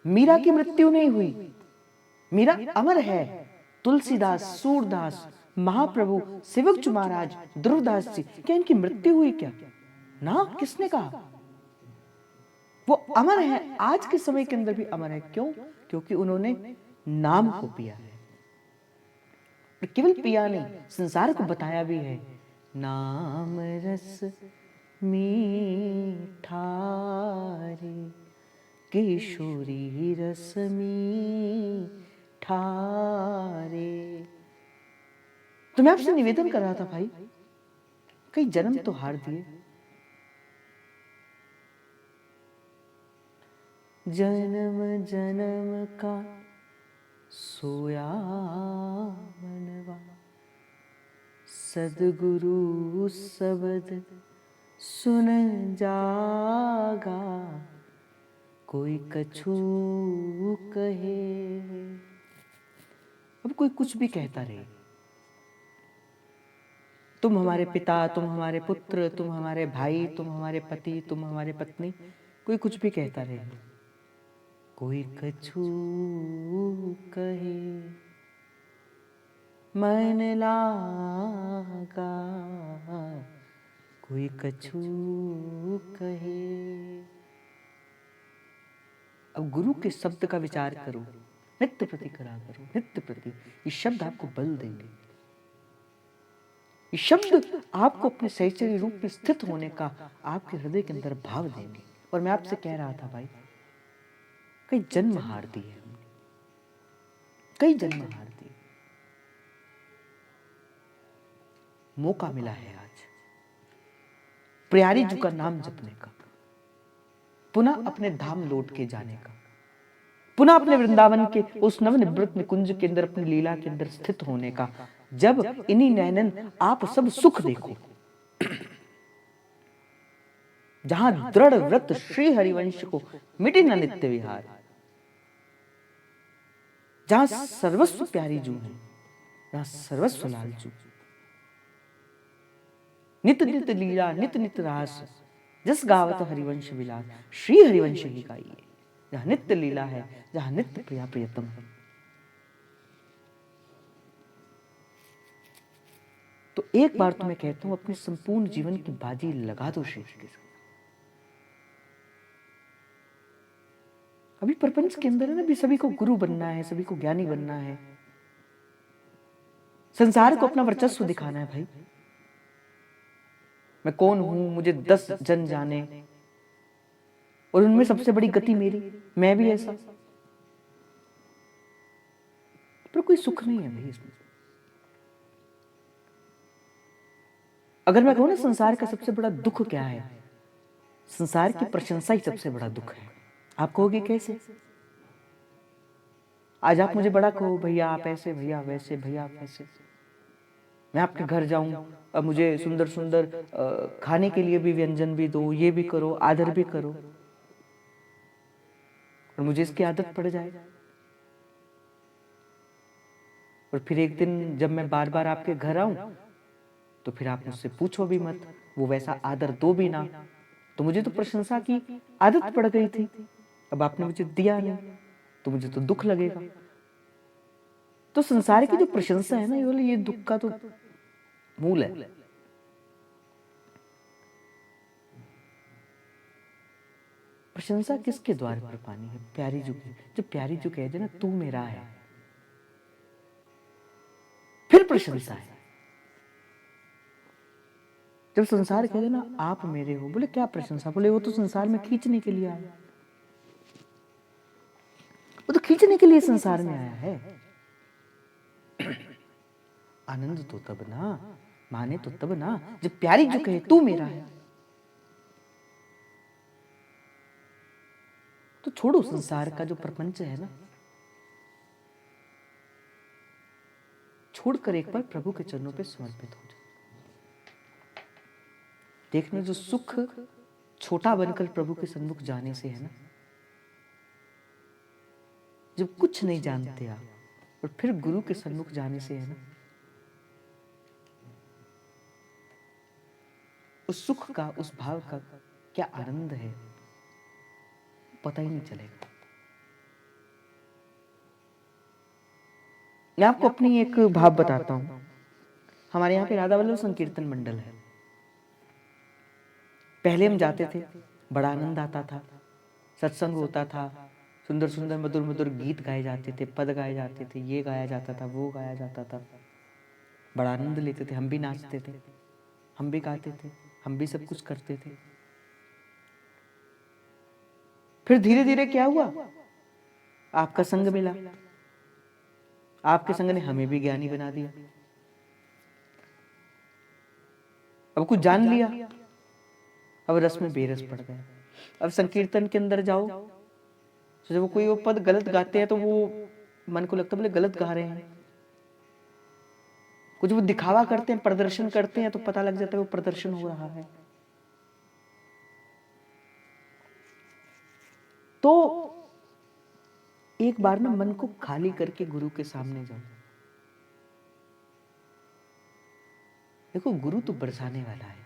मीरा की मृत्यु नहीं हुई, मीरा अमर है। तुलसीदास, सूरदास, महाप्रभु, सेवकचू महाराज, ध्रुवदास जी, क्या इनकी मृत्यु हुई क्या? ना, किसने कहा? वो अमर है, आज के समय के अंदर भी अमर है। क्यों? क्योंकि उन्होंने नाम को पिया है। केवल पिया नहीं, संसार को बताया भी है। नाम रस मीठा रे, किशोरी रस मीठा रे। तो मैं आपसे निवेदन कर रहा था भाई, कई जन्म तो हार दिए। जन्म जन्म का सोया मनवा, सदगुरु शब्द सुन जागा, कोई कछु कहे। अब कोई कुछ भी कहता रहे, तुम हमारे पिता, तुम हमारे पुत्र, तुम हमारे भाई, तुम हमारे पति, तुम हमारे पत्नी, कोई कुछ भी कहता रहे, कोई कछु कहे मन लागा, कोई कछु कहे। अब गुरु के शब्द का विचार करो, नित्य प्रति करा करो, नित्य प्रति। ये शब्द आपको बल देंगे, ये शब्द आपको अपने सहचर्य रूप में स्थित होने का आपके हृदय के अंदर भाव देंगे। और मैं आपसे कह रहा था भाई, कई जन्म हार दिए हमने, कई जन्म हार दिए। मौका मिला है आज प्यारी जी का नाम जपने का, पुनः अपने धाम लौट के जाने का, पुनः अपने वृंदावन के उस नवनिवृत्त निकुंज के अंदर अपनी लीला के अंदर स्थित होने का। जब इन्हीं नैनन आप सब सुख देखो, जहां दृढ़ व्रत श्री हरिवंश को मिटे न नित्य विहार, जहां सर्वस्व प्यारी जू है, जहां सर्वस्व लालचू, नित नित लीला नित नित रास, जिस गावत हरिवंश विलास, श्री हरिवंश ही गाइए। जहां नित्य लीला है, जहां नित्य प्रिया प्रियतम है। तो एक बार तो मैं कहता हूं, अपने संपूर्ण जीवन की बाजी लगा दो श्री के साथ। अभी प्रपंच के अंदर है ना, अभी सभी को गुरु बनना है, सभी को ज्ञानी बनना है, संसार को अपना वर्चस्व दिखाना है। भाई मैं कौन हूं, मुझे 10 जन जाने, और उनमें सबसे बड़ी गति मेरी, मैं भी ऐसा। पर कोई सुख नहीं है भाई इसमें। अगर मैं कहूं ना, संसार का सबसे बड़ा दुख क्या है, संसार की प्रशंसा ही सबसे बड़ा दुख है। आप कहोगे कैसे? आज आप मुझे बड़ा कहो, भैया आप ऐसे, भैया वैसे, भैया आप वैसे, मैं आपके घर जाऊं, अब मुझे सुंदर सुंदर खाने के लिए भी व्यंजन भी दो, ये भी करो, आदर भी करो, और मुझे इसकी आदत पड़ जाए, और फिर एक दिन जब मैं बार बार आपके घर आऊं तो फिर आप मुझसे पूछो भी मत, वो वैसा आदर दो भी ना। तो मुझे तो प्रशंसा की आदत पड़ गई थी, अब आपने मुझे दिया नहीं तो मुझे तो दुख लगेगा। तो संसार की जो प्रशंसा है ना, ये दुख का तो मूल है। प्रशंसा किसके द्वार पर पानी है? प्यारी जू की। जब प्यारी जू कह दे ना, तू मेरा है, फिर प्रशंसा है। जब संसार कह दे ना, आप मेरे हो, बोले क्या प्रशंसा? बोले वो तो संसार में खींचने के लिए आया, वो तो खींचने के लिए संसार में आया है। आनंद तो तब ना, माने तो तब ना, जब प्यारी जो कहे तू मेरा है। तो छोड़ो संसार का जो प्रपंच है ना, छोड़कर एक बार प्रभु के चरणों पे समर्पित हो जाओ। देखना, जो सुख छोटा बनकर प्रभु के सन्मुख जाने से है ना, जब कुछ नहीं जानते आप, और फिर गुरु के सन्मुख जाने से है ना, उस सुख का, उस भाव का क्या आनंद है, पता ही नहीं चलेगा। मैं आपको अपनी एक भाव बताता हूं। हमारे यहाँ पे राधा वल्लभ संकीर्तन मंडल है। पहले हम जाते थे, बड़ा आनंद आता था, सत्संग होता था, सुंदर सुंदर मधुर मधुर गीत गाए जाते थे, पद गाए जाते थे, ये गाया जाता था, वो गाया जाता था, बड़ा आनंद लेते थे। हम भी नाचते थे, हम भी गाते थे, हम भी सब कुछ करते थे। फिर धीरे धीरे क्या हुआ, आपका संग मिला, आपके संग ने हमें भी ज्ञानी बना दिया। अब कुछ जान लिया, अब रस में बेरस पड़ गया। अब संकीर्तन के अंदर जाओ, तो जब वो कोई वो पद गलत गाते हैं तो वो मन को लगता है बोले गलत गा रहे हैं। कुछ वो दिखावा करते हैं, प्रदर्शन करते हैं, तो पता लग जाता है वो प्रदर्शन हो रहा है। तो एक बार ना मन को खाली करके गुरु के सामने जाओ। देखो गुरु तो बरसाने वाला है,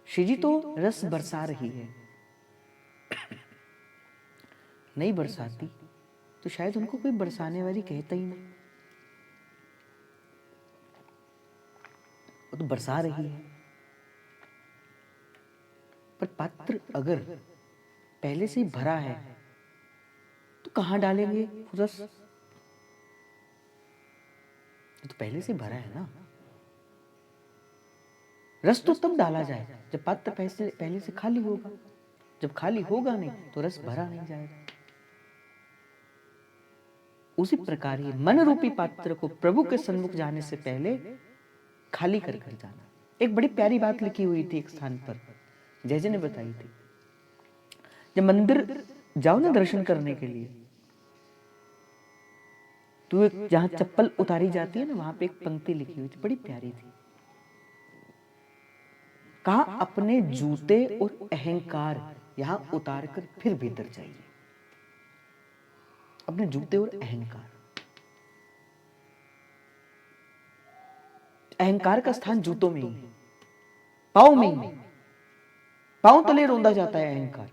श्री जी तो रस बरसा रही है। नहीं बरसाती तो शायद उनको कोई बरसाने वाली कहता ही नहीं। वो तो बरसा रही है। पर पात्र अगर पहले से ही भरा है तो कहां डालेंगे रस? तो पहले से भरा है ना। रस तो तब डाला जाए जब पात्र पहले से खाली होगा। जब खाली होगा नहीं तो रस भरा नहीं जाएगा। उसी प्रकार ही मन रूपी पात्र को प्रभु के सन्मुख जाने से पहले खाली कर कर जाना। एक बड़ी प्यारी बात लिखी हुई थी एक स्थान पर, जय जय ने बताई थी। जब मंदिर जाओ ना दर्शन करने के लिए, तो जहां चप्पल उतारी जाती है ना, वहां पे एक पंक्ति लिखी हुई थी, बड़ी प्यारी थी। कहा अपने जूते और अहंकार यहां उतार कर फिर भीतर जाइए। अपने जूते और अहंकार, अहंकार का स्थान जूतों में ही, पांव में ही। पांव तले रोंदा जाता है अहंकार।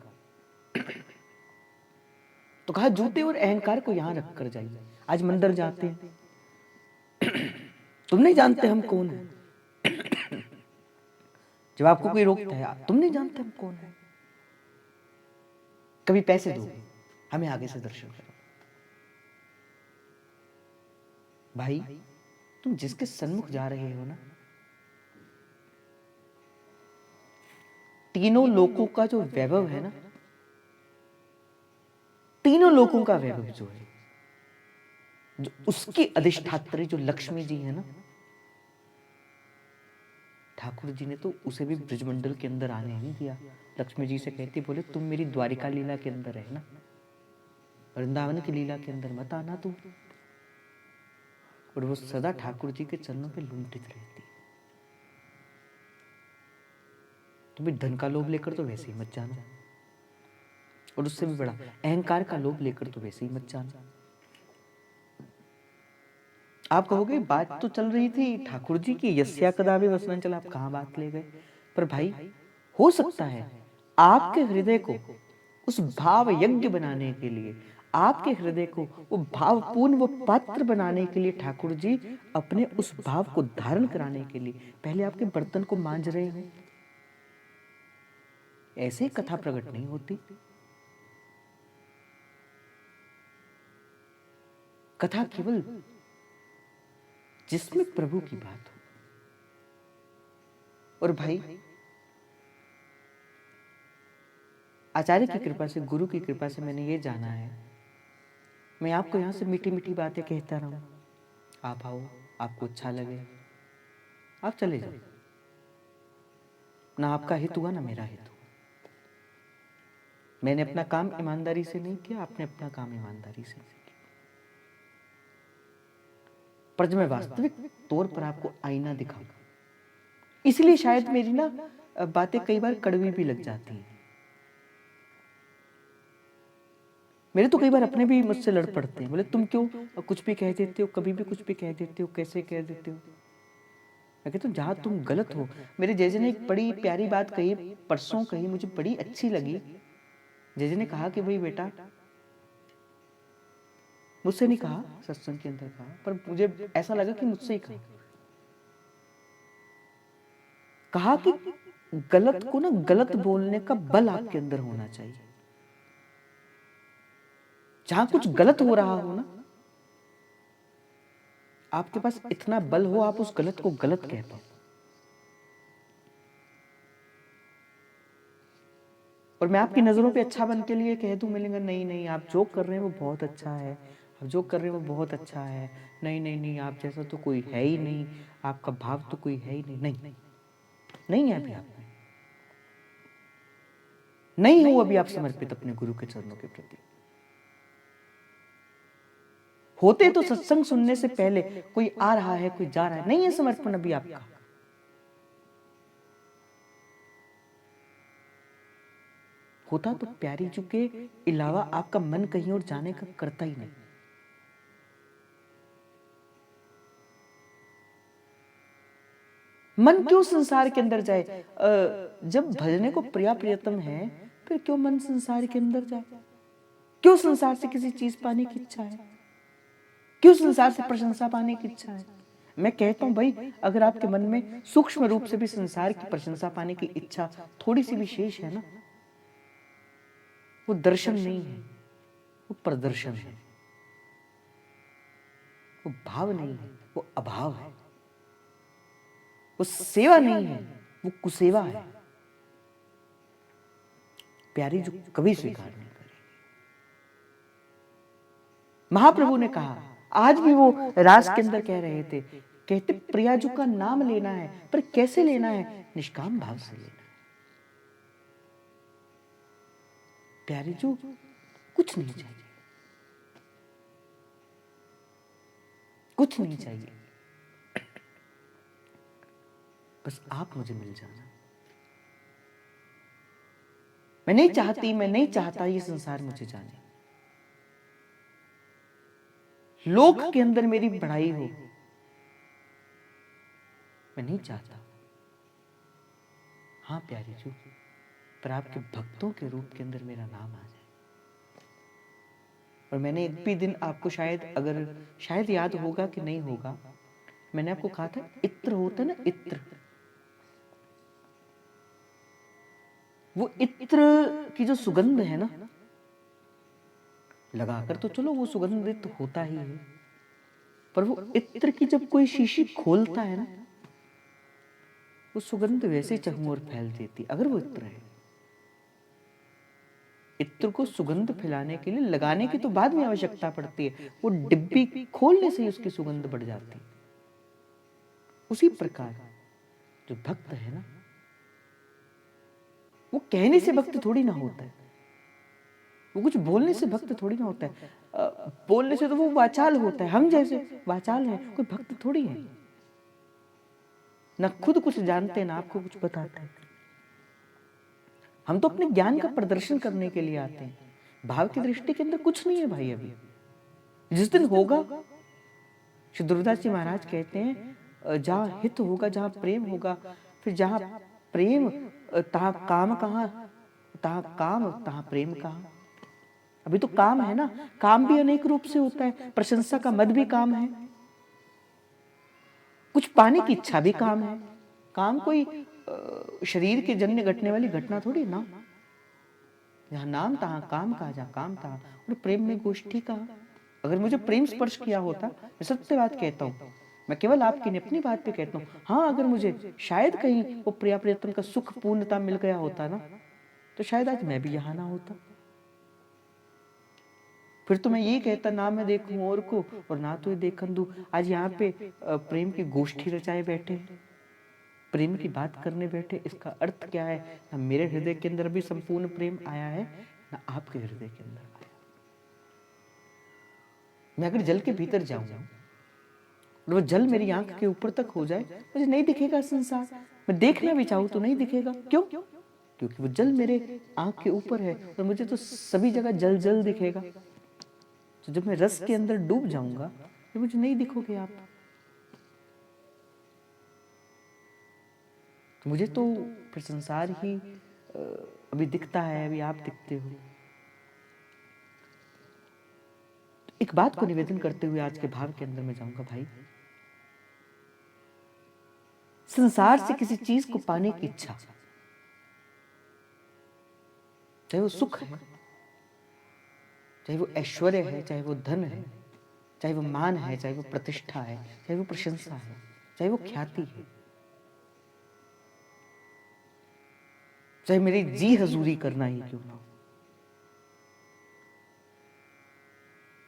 तो कहा जूते और अहंकार को यहां रख कर जाइए। आज मंदिर जाते हैं, तुम नहीं जानते हम कौन है। जब आपको कोई रोकता है, तुम नहीं जानते हम कौन है, कभी पैसे दो हमें आगे से दर्शन करो। भाई तुम जिसके सन्मुख जा रहे हो ना, तीनों लोकों का जो वैभव है ना, तीनों लोकों का वैभव जो है, जो उसकी अधिष्ठात्री जो लक्ष्मी जी है ना, ठाकुर जी ने तो उसे भी ब्रजमंडल के अंदर आने नहीं दिया। लक्ष्मी जी से कहती, बोले तुम मेरी द्वारिका लीला के अंदर है ना, वृंदावन की लीला के अंदर मत आना तुम। और वो सदा ठाकुर जी के चरणों पे लुंठित रहती। तुम्हें धन का लोभ लेकर तो वैसे ही मत जाना, और उससे भी बड़ा अहंकार का लोभ लेकर तो वैसे ही मत जाना। आप कहोगे बात तो चल रही थी ठाकुर जी की, यस्या कदापि वसनांचल, आप कहां बात ले गए। पर भाई हो सकता है आपके हृदय को उस भाव यज्ञ बनाने के लिए, आपके हृदय को वो भावपूर्ण वो पात्र बनाने के लिए ठाकुर जी अपने उस भाव को धारण कराने के लिए पहले आपके बर्तन को मांज रहे हैं। ऐसे ही कथा प्रकट नहीं होती। कथा केवल जिसमें प्रभु की बात हो। और भाई आचार्य की कृपा से, गुरु की कृपा से मैंने ये जाना है, मैं आपको यहां से मीठी मीठी बातें कहता रहूं, आप आओ, आपको अच्छा लगे, आप चले जाओ। ना आपका हित हुआ ना मेरा हित हुआ। मैंने अपना काम ईमानदारी से नहीं किया, आपने अपना काम ईमानदारी से नहीं किया। पर जब मैं वास्तविक तौर पर आपको आईना दिखाऊं, इसलिए शायद मेरी ना बातें कई बार कड़वी भी लग जाती हैं। मेरे तो कई बार अपने भी मुझसे लड़ पड़ते हैं, बोले तुम क्यों कुछ भी कह देते हो, कभी भी कुछ भी कह देते हो, कैसे कह देते हो। मैं कहता हूं जहां तुम गलत हो। मेरे जैसे ने एक बड़ी प्यारी बात कही, परसों कही, मुझे बड़ी अच्छी लगी। जैसे ने कहा कि भाई बेटा, मुझसे नहीं कहा, सत्संग के अंदर कहा, पर मुझे ऐसा लगा कि मुझसे ही कहा कि गलत को ना गलत बोलने का बल आपके अंदर होना चाहिए। जहां कुछ गलत हो रहा हो ना, आपके पास इतना बल हो, आप उस गलत को गलत कह पाओ। और मैं आपकी नजरों पे अच्छा बन के लिए कह दूं, मिलेगा नहीं नहीं आप जो कर रहे हैं वो बहुत अच्छा है, आप जो कर रहे हैं वो बहुत अच्छा है, नहीं नहीं नहीं आप जैसा तो कोई है ही नहीं, आपका भाव तो कोई है ही नहीं, नहीं नहीं है अभी आप में, नहीं हो अभी आप समर्पित अपने गुरु के चरणों के प्रति। होते तो सत्संग सुनने से पहले कोई आ रहा है, कोई जा रहा है, नहीं है समर्पण अभी आपका। होता तो प्यारी जी के अलावा आपका मन कहीं और जाने का करता ही नहीं। मन क्यों संसार के अंदर जाए? जब भजने को प्रिया प्रियतम है, फिर क्यों मन संसार के अंदर जाए? क्यों संसार से किसी चीज पाने की इच्छा है? क्यों संसार से प्रशंसा पाने की इच्छा है? मैं कहता हूं भाई, अगर आपके मन में सूक्ष्म रूप से भी संसार की प्रशंसा पाने की इच्छा थोड़ी सी भी शेष है ना, वो दर्शन नहीं है, वो प्रदर्शन है। वो भाव नहीं है, वो अभाव है। वो सेवा नहीं है, वो कुसेवा है। प्यारी जो कभी स्वीकार नहीं करेगी। महाप्रभु ने कहा, आज भी वो रास के अंदर कह रहे थे, कहते प्रियाजू का नाम लेना है, पर कैसे लेना है? निष्काम भाव से लेना है। प्यारी जो कुछ नहीं चाहिए, कुछ नहीं चाहिए, बस आप मुझे मिल जाना। मैं नहीं चाहती, मैं नहीं चाहता ये संसार मुझे जाने, लोक के अंदर मेरी बढ़ाई हो, मैं नहीं चाहता। हाँ प्यारी जी, पर आपके भक्तों के रूप के अंदर मेरा नाम आ जाए। और मैंने एक भी दिन आपको शायद याद होगा कि नहीं होगा, मैंने आपको कहा था इत्र होता ना, इत्र, वो इत्र की जो सुगंध है ना, लगाकर तो चलो वो सुगंधित होता ही है, पर वो इत्र की जब कोई शीशी खोलता है ना, वो सुगंध वैसे चारों ओर फैल देती। अगर वो इत्र है, इत्र को सुगंध फैलाने के लिए लगाने की तो बाद में आवश्यकता पड़ती है, वो डिब्बी खोलने से ही उसकी सुगंध बढ़ जाती। उसी प्रकार जो भक्त है ना, वो कहने से भक्त थोड़ी ना होता है, वो कुछ बोलने से भक्त थोड़ी ना होता है। बोलने से तो वो वाचाल होता है, हम जैसे वाचाल हैं, कोई भक्त थोड़ी है। ना खुद कुछ जानते, ना आपको कुछ बताते हैं। हम तो अपने ज्ञान का प्रदर्शन करने के लिए आते हैं। भाव की दृष्टि के अंदर कुछ नहीं है भाई। अभी जिस दिन होगा, श्री दुर्दास जी महाराज कहते हैं, जहाँ हित होगा, जहाँ प्रेम होगा, फिर जहाँ प्रेम तहाँ काम कहाँ, तहाँ काम तहाँ प्रेम कहाँ। अभी तो काम है ना, काम भी अनेक रूप से होता है, प्रशंसा का मद भी काम है, कुछ पाने की इच्छा भी काम है। काम कोई शरीर के जन्य घटने वाली घटना थोड़ी ना। जहाँ नाम तहाँ काम कहा, जहाँ काम तहाँ, और प्रेम में गोष्ठी कहा। अगर मुझे प्रेम स्पर्श किया होता, मैं सत्य बात कहता हूँ, मैं केवल आपकी नहीं अपनी बात पे कहता हूँ, हाँ अगर मुझे शायद कहीं वो प्रिया प्रियतम का सुख पूर्णता मिल गया होता ना, तो शायद आज मैं भी यहाँ ना होता। फिर तो मैं ये कहता, ना मैं देखूं और को और ना तो ये देखन दूं। आज यहाँ पे प्रेम की गोष्ठी रचाए बैठे, प्रेम की बात करने बैठे, इसका अर्थ क्या है? ना मेरे हृदय के अंदर भी संपूर्ण प्रेम आया है, ना आपके हृदय के अंदर आया। मैं अगर जल के भीतर जाऊंगा और वो जल मेरी आंख के ऊपर तक हो जाए, मुझे नहीं दिखेगा संसार। मैं देखना भी चाहूं तो नहीं दिखेगा। क्यों? क्योंकि वो जल मेरे आंख के ऊपर है और मुझे तो सभी जगह जल जल दिखेगा। तो जब मैं रस के अंदर डूब जाऊंगा, फिर मुझे नहीं दिखोगे आप। तो मुझे तो फिर संसार ही अभी दिखता है, अभी आप दिखते हो। तो एक बात को निवेदन करते हुए आज के भाव के अंदर मैं जाऊंगा भाई, संसार से किसी चीज को पाने की इच्छा, चाहे वो सुख है, चाहे वो ऐश्वर्य है, चाहे वो धन है, चाहे वो मान है, चाहे वो प्रतिष्ठा है, चाहे वो प्रशंसा है, चाहे वो ख्याति है, चाहे मेरी जी हजूरी करना ही क्यों ना हो,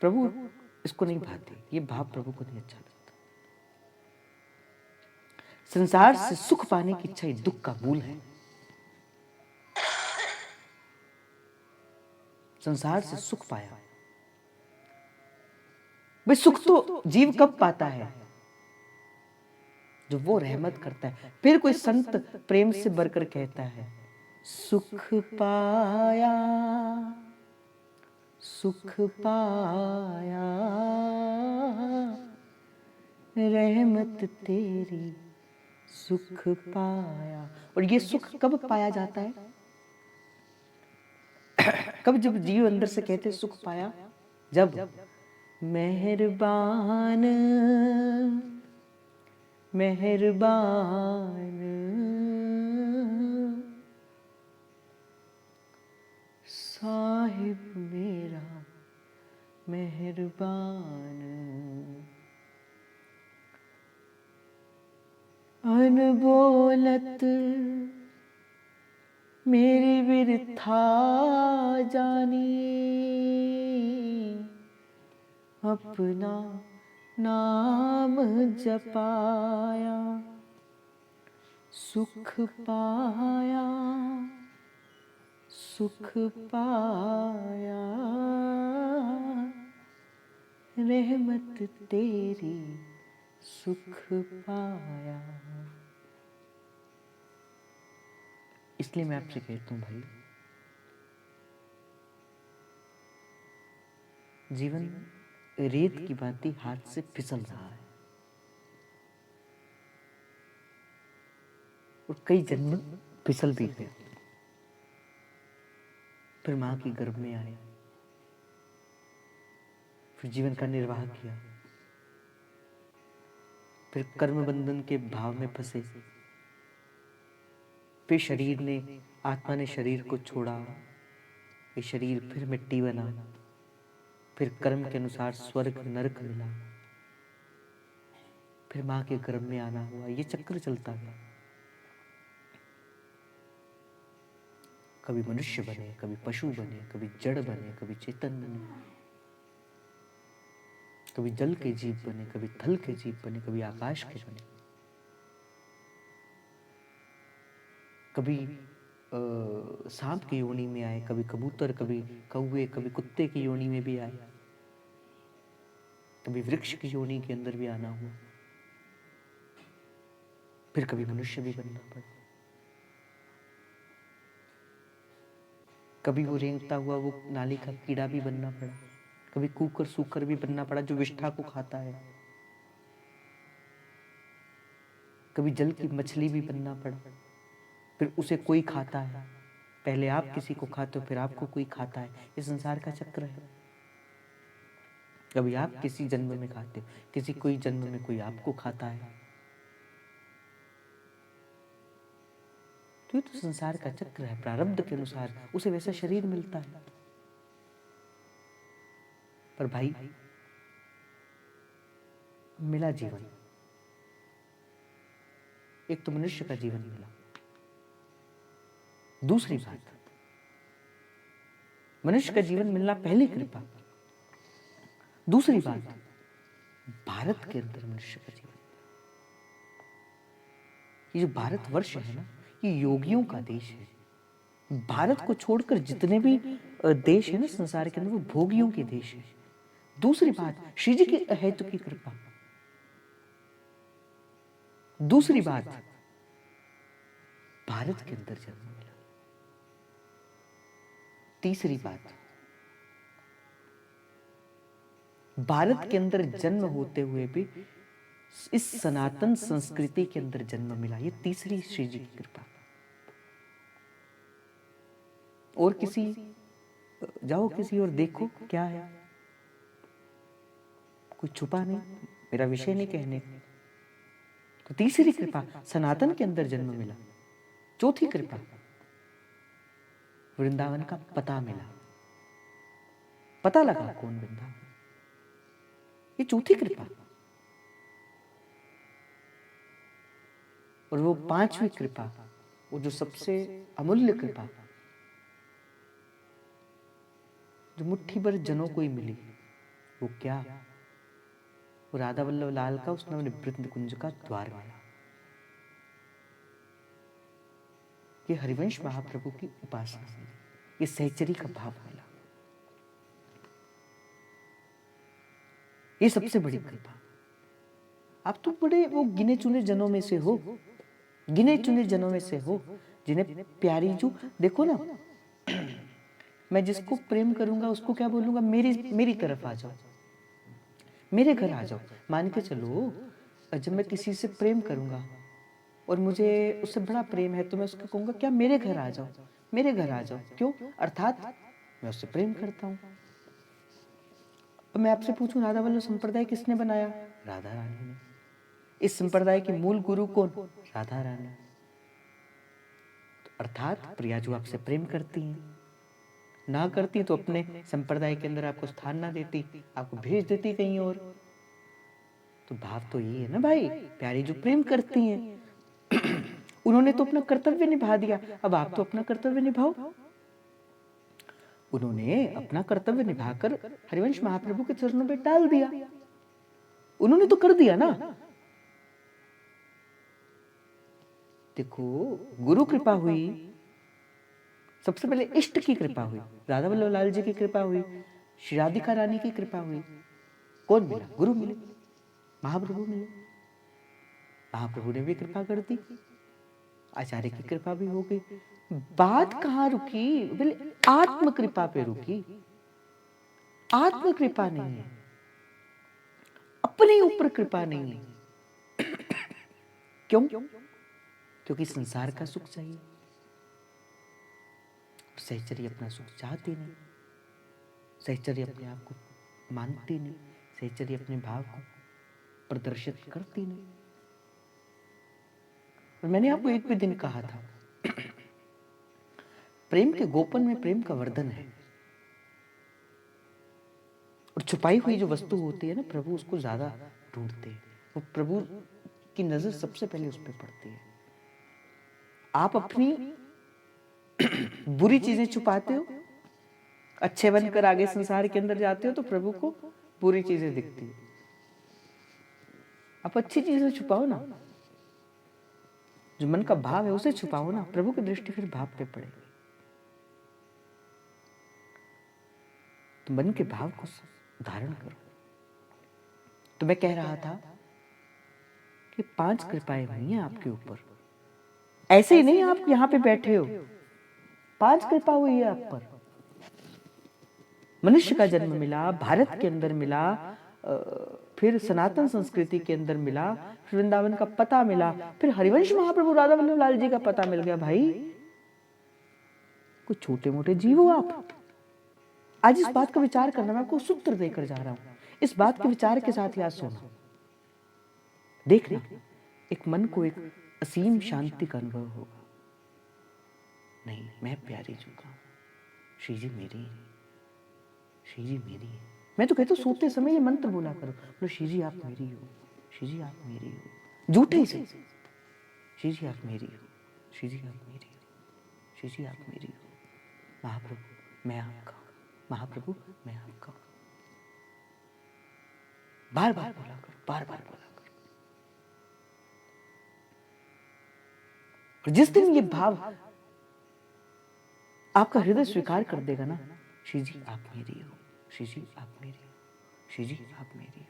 प्रभु इसको नहीं भाती। ये भाव प्रभु को नहीं अच्छा लगता। संसार से सुख पाने की इच्छा ही दुख का मूल है। संसार से सुख पाया, भाई सुख तो जीव कब पाता है? जो वो रहमत करता है। फिर कोई संत प्रेम से भरकर कहता है, सुख पाया, सुख पाया, रहमत तेरी सुख पाया। और ये सुख कब पाया जाता है? कब? जब जीव अंदर से कहते सुख पाया, जब मेहरबान, मेहरबान साहिब मेरा मेहरबान, अनबोलत मेरी बिरथा जानी, अपना नाम जपाया, सुख पाया, सुख पाया, रहमत तेरी सुख पाया। इसलिए मैं आपसे कहता हूं भाई, जीवन रेत की भांति हाथ से फिसल रहा है और कई जन्म फिसल भी गए। फिर मां की गर्भ में आए, फिर जीवन का निर्वाह किया, फिर कर्म बंधन के भाव में फंसे, फिर शरीर ने, आत्मा ने शरीर को छोड़ा, ये शरीर फिर मिट्टी बना, फिर कर्म के अनुसार स्वर्ग नरक मिला, फिर मां के गर्भ में आना हुआ। ये चक्र चलता गया। कभी मनुष्य बने, कभी पशु बने, कभी जड़ बने, कभी चेतन बने, कभी जल के जीव बने, कभी थल के जीव बने, कभी आकाश के बने, कभी सांप की योनि में आए, कभी कबूतर, कभी कौवे, कभी कुत्ते की योनि में भी आए, कभी वृक्ष की योनि के अंदर भी आना हुआ, फिर कभी मनुष्य भी बनना पड़ा, कभी वो रेंगता हुआ वो नाली का कीड़ा भी बनना पड़ा, कभी कुकर सूकर भी बनना पड़ा जो विष्ठा को खाता है, कभी जल की मछली भी बनना पड़ा, फिर उसे कोई खाता है। पहले आप किसी को खाते हो, फिर आपको कोई खाता है। ये संसार का चक्र है। कभी आप किसी जन्म में खाते हो, किसी कोई जन्म में कोई आपको खाता है। तो ये तो संसार का चक्र है। प्रारब्ध के अनुसार उसे वैसा शरीर मिलता है। पर भाई, मिला जीवन, एक तो मनुष्य का जीवन मिला। दूसरी बात, मनुष्य का जीवन मिलना पहली कृपा। दूसरी बात, भारत के अंदर मनुष्य का जीवन। ये जो भारतवर्ष है ना, ये योगियों का देश है। भारत को छोड़कर जितने भी देश है ना संसार के अंदर, वो भोगियों के देश है। दूसरी बात, श्री जी की अहेतु की कृपा। दूसरी बात, भारत के अंदर जन्म मिला। तीसरी बात, भारत के अंदर जन्म होते हुए भी इस सनातन संस्कृति के अंदर जन्म मिला। ये तीसरी श्री जी की कृपा। और किसी जाओ, किसी और देखो क्या है, कुछ छुपा नहीं। मेरा विषय नहीं कहने का। तो तीसरी कृपा, सनातन के अंदर जन्म मिला। चौथी कृपा, वृंदावन का पता मिला, पता लगा कौन वृंदावन। ये चौथी कृपा। और वो पांचवी कृपा, वो जो सबसे अमूल्य कृपा, जो मुट्ठी भर जनों को ही मिली, वो क्या? वो राधा वल्लभ लाल का उसने अपने वृंद कुंज का द्वार मिला। ये हरिवंश महाप्रभु की उपासना मिली, ये सहचरी का भाव मिला। ये सबसे बड़ी कृपा। आप तो बड़े वो गिने चुने जनों में से हो, गिने चुने जनों में से हो जिन्हें प्यारी जो देखो ना, मैं जिसको प्रेम करूंगा उसको क्या बोलूंगा, मेरी मेरी तरफ आ जाओ, मेरे घर आ जाओ। मान के चलो जब मैं किसी से प्रेम करूंगा और मुझे उससे बड़ा प्रेम है तो मैं उसको कहूंगा क्या मेरे घर आ जाओ, मेरे घर आ जाओ। क्यों? अर्थात मैं उससे प्रेम करता हूं। अब मैं आपसे पूछूं राधा वल्लभ संप्रदाय किसने बनाया? राधा रानी ने। इस संप्रदाय की मूल गुरु कौन? राधा रानी। तो अर्थात प्रिया जो आपसे प्रेम करती हैं, ना करती तो अपने संप्रदाय के अंदर आपको स्थान ना देती, आपको भेज देती कहीं और। तो भाव तो यही है ना भाई, प्यारी जो प्रेम करती हैं उन्होंने तो अपना कर्तव्य निभा दिया, अब आप तो अपना कर्तव्य निभाओ। उन्होंने अपना कर्तव्य निभाकर हरिवंश महाप्रभु के चरणों में डाल दिया, उन्होंने तो कर दिया ना। देखो गुरु कृपा हुई, सबसे पहले इष्ट की कृपा हुई, राधा वल्लभ लाल जी की कृपा हुई, श्री राधिका रानी की कृपा हुई। कौन मिला? गुरु मिले, महाप्रभु मिले। महाप्रभु ने भी कृपा कर दी, आचार्य की कृपा भी हो गई। बात कहाँ रुकी? बोले आत्म कृपा पे रुकी। आत्म कृपा नहीं है, अपने ऊपर कृपा नहीं है। क्यों? क्योंकि संसार का सुख चाहिए, सहचर्य अपना सुख चाहती नहीं, सहचर्य अपने आप को मानती नहीं, सहचर्य अपने भाव को प्रदर्शित करती नहीं। और मैंने आपको एक भी दिन कहा था, प्रेम के गोपन में प्रेम का वर्धन है, और छुपाई हुई जो वस्तु होती है ना, प्रभु उसको ज्यादा ढूंढते हैं। वो प्रभु की नजर सबसे पहले उस पर पड़ती है। आप अपनी बुरी चीजें छुपाते हो, अच्छे बनकर आगे संसार के अंदर जाते हो तो प्रभु को बुरी चीजें दिखती है। आप अच्छी चीजें छुपाओ ना, जो मन का भाव है उसे छुपाओ ना, प्रभु की दृष्टि फिर भाव पे पड़ेगी। तो मन के भाव को धारण करो। तो मैं कह रहा था कि 5 कृपाएं हुई हैं आपके ऊपर, ऐसे ही नहीं आप यहाँ पे बैठे हो, 5 कृपा हुई है आप पर। मनुष्य का जन्म मिला, भारत के अंदर मिला, फिर सनातन संस्कृति के अंदर मिला, फिर वृंदावन का पता मिला, फिर हरिवंश महाप्रभु राधा वल्लभ लाल जी का पता मिल गया। भाई कुछ छोटे मोटे जीव हो आप। आज इस बात का विचार करना, मैं आपको सूत्र देकर जा रहा हूं, इस बात के विचार के साथ याद सोना। देखना एक मन को एक असीम शांति का अनुभव होगा। नहीं, मैं प्यारी चुका हूं, श्री जी मेरी, श्री जी मेरी। मैं तो कहता हूं सोते समय ये मंत्र बोला करो, बोलो श्री जी आप मेरी हो, श्री जी आप मेरी हो, झूठे से, श्री जी आप मेरी हो, श्री जी आप मेरी हो, श्री जी आप मेरी हो, महाप्रभु मैं आपका हूं, महाप्रभु मैं आपका हूं। बार बार बोला करो, बार बार बोला करो। और जिस दिन ये भाव आपका हृदय स्वीकार कर देगा ना, श्री जी आप मेरी हो, श्री जी आप मेरी हो, श्री जी आप मेरी हो,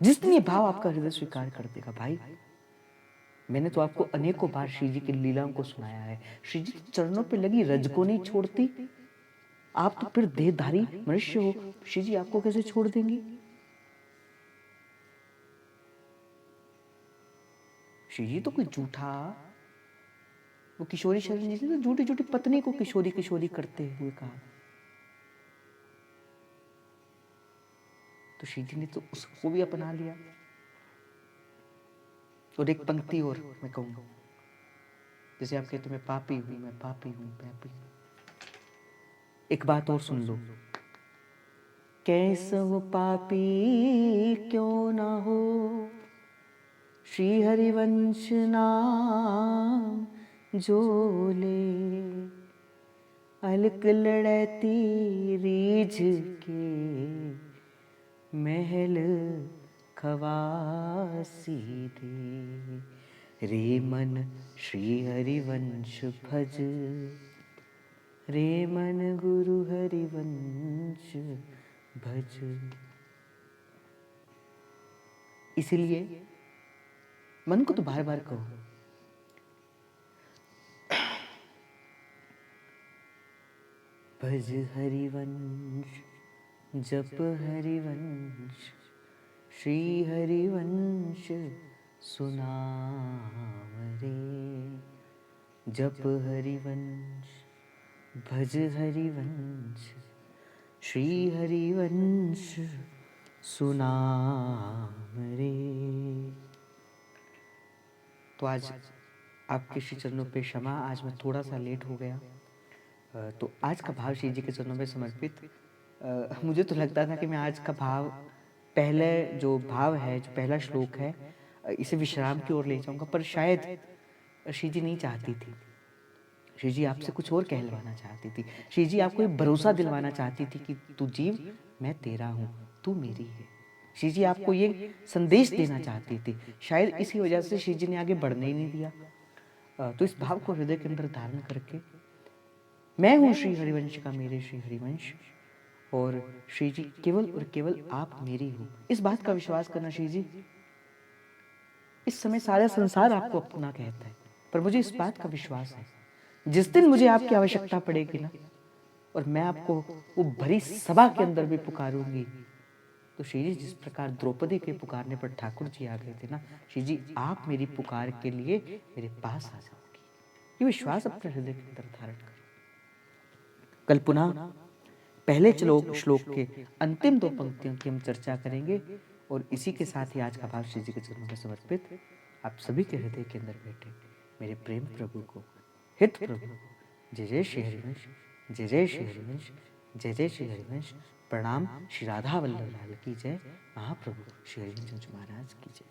जिस दिन ये भाव आपका हृदय स्वीकार कर देगा, भाई मैंने तो आपको अनेकों बार श्री जी की लीलाओं को सुनाया है। श्री जी चरणों पे लगी रज को नहीं छोड़ती, आप तो फिर देहधारी मनुष्य हो, श्री जी आपको कैसे छोड़ देंगी? श्री जी तो कोई झूठा, वो किशोरी शरण जी ने तो झूठी झूठी पत्नी को किशोरी किशोरी करते हुए कहा, तो श्री जी ने तो उसको भी अपना लिया। और एक पंक्ति और मैं कहूंगा, जैसे आप कहते मैं पापी हूं, मैं पापी हूं, पापी हूं। एक बात और सुन लो, कैसव पापी क्यों ना हो, श्री हरिवंश नाम जो ले, अलक लड़ती रीझ के महल खवासी दे। रे मन श्री हरिवंश भज, रे मन गुरु हरिवंश भज। इसीलिए मन को तो बार बार कहो, भज हरिवंश, जप हरिवंश, श्री हरिवंश सुनाम रे। जप हरिवंश, भज हरिवंश, श्री हरिवंश सुनाम रे। तो आज आपके श्री चरणों पे क्षमा, आज मैं थोड़ा सा लेट हो गया। तो आज का भाव श्री जी के चरणों में समर्पित। मुझे तो लगता था कि मैं आज का भाव, पहले जो भाव है, जो पहला श्लोक है, इसे विश्राम की ओर ले जाऊंगा, पर शायद श्री जी नहीं चाहती थी। श्री जी आपसे कुछ और कहलवाना चाहती थी। श्री जी आपको एक भरोसा दिलवाना चाहती थी कि तू जीव, मैं तेरा हूँ, तू मेरी है। श्री जी आपको ये संदेश देना चाहती थी। शायद इसी वजह से श्री जी ने आगे बढ़ने ही नहीं दिया। तो इस भाव को हृदय के अंदर धारण करके, मैं हूँ श्री हरिवंश का मेरे श्री हरिवंश, और श्री जी केवल और केवल आप मेरी हो, इस बात का विश्वास करना। श्री जी, इस समय सारा संसार आपको अपना कहता है, पर मुझे इस बात का विश्वास है, जिस दिन मुझे आपकी आवश्यकता पड़ेगी ना, और मैं आपको वो भरी सभा के अंदर भी पुकारूंगी, तो श्री जी जिस प्रकार द्रौपदी के पुकारने पर ठाकुर जी आ गए थे ना, श्री जी आप मेरी पुकार के लिए मेरे पास आ जाओगी। ये विश्वास अपने हृदय के अंदर धारण करो। कल पुनः पहले श्लोक के अंतिम 2 पंक्तियों की हम चर्चा करेंगे, और इसी के साथ ही आज का भाव श्री जी के चरणों में समर्पित। आप सभी के हृदय के अंदर बैठे मेरे प्रेम प्रभु को, हित प्रभु को, जय जय श्री हरिवंश, जय जय श्री हरिवंश, जय जय श्री हरिवंश। प्रणाम। श्री राधा वल्लभ लाल की जय। महाप्रभु श्री हरिवंश महाराज की जय।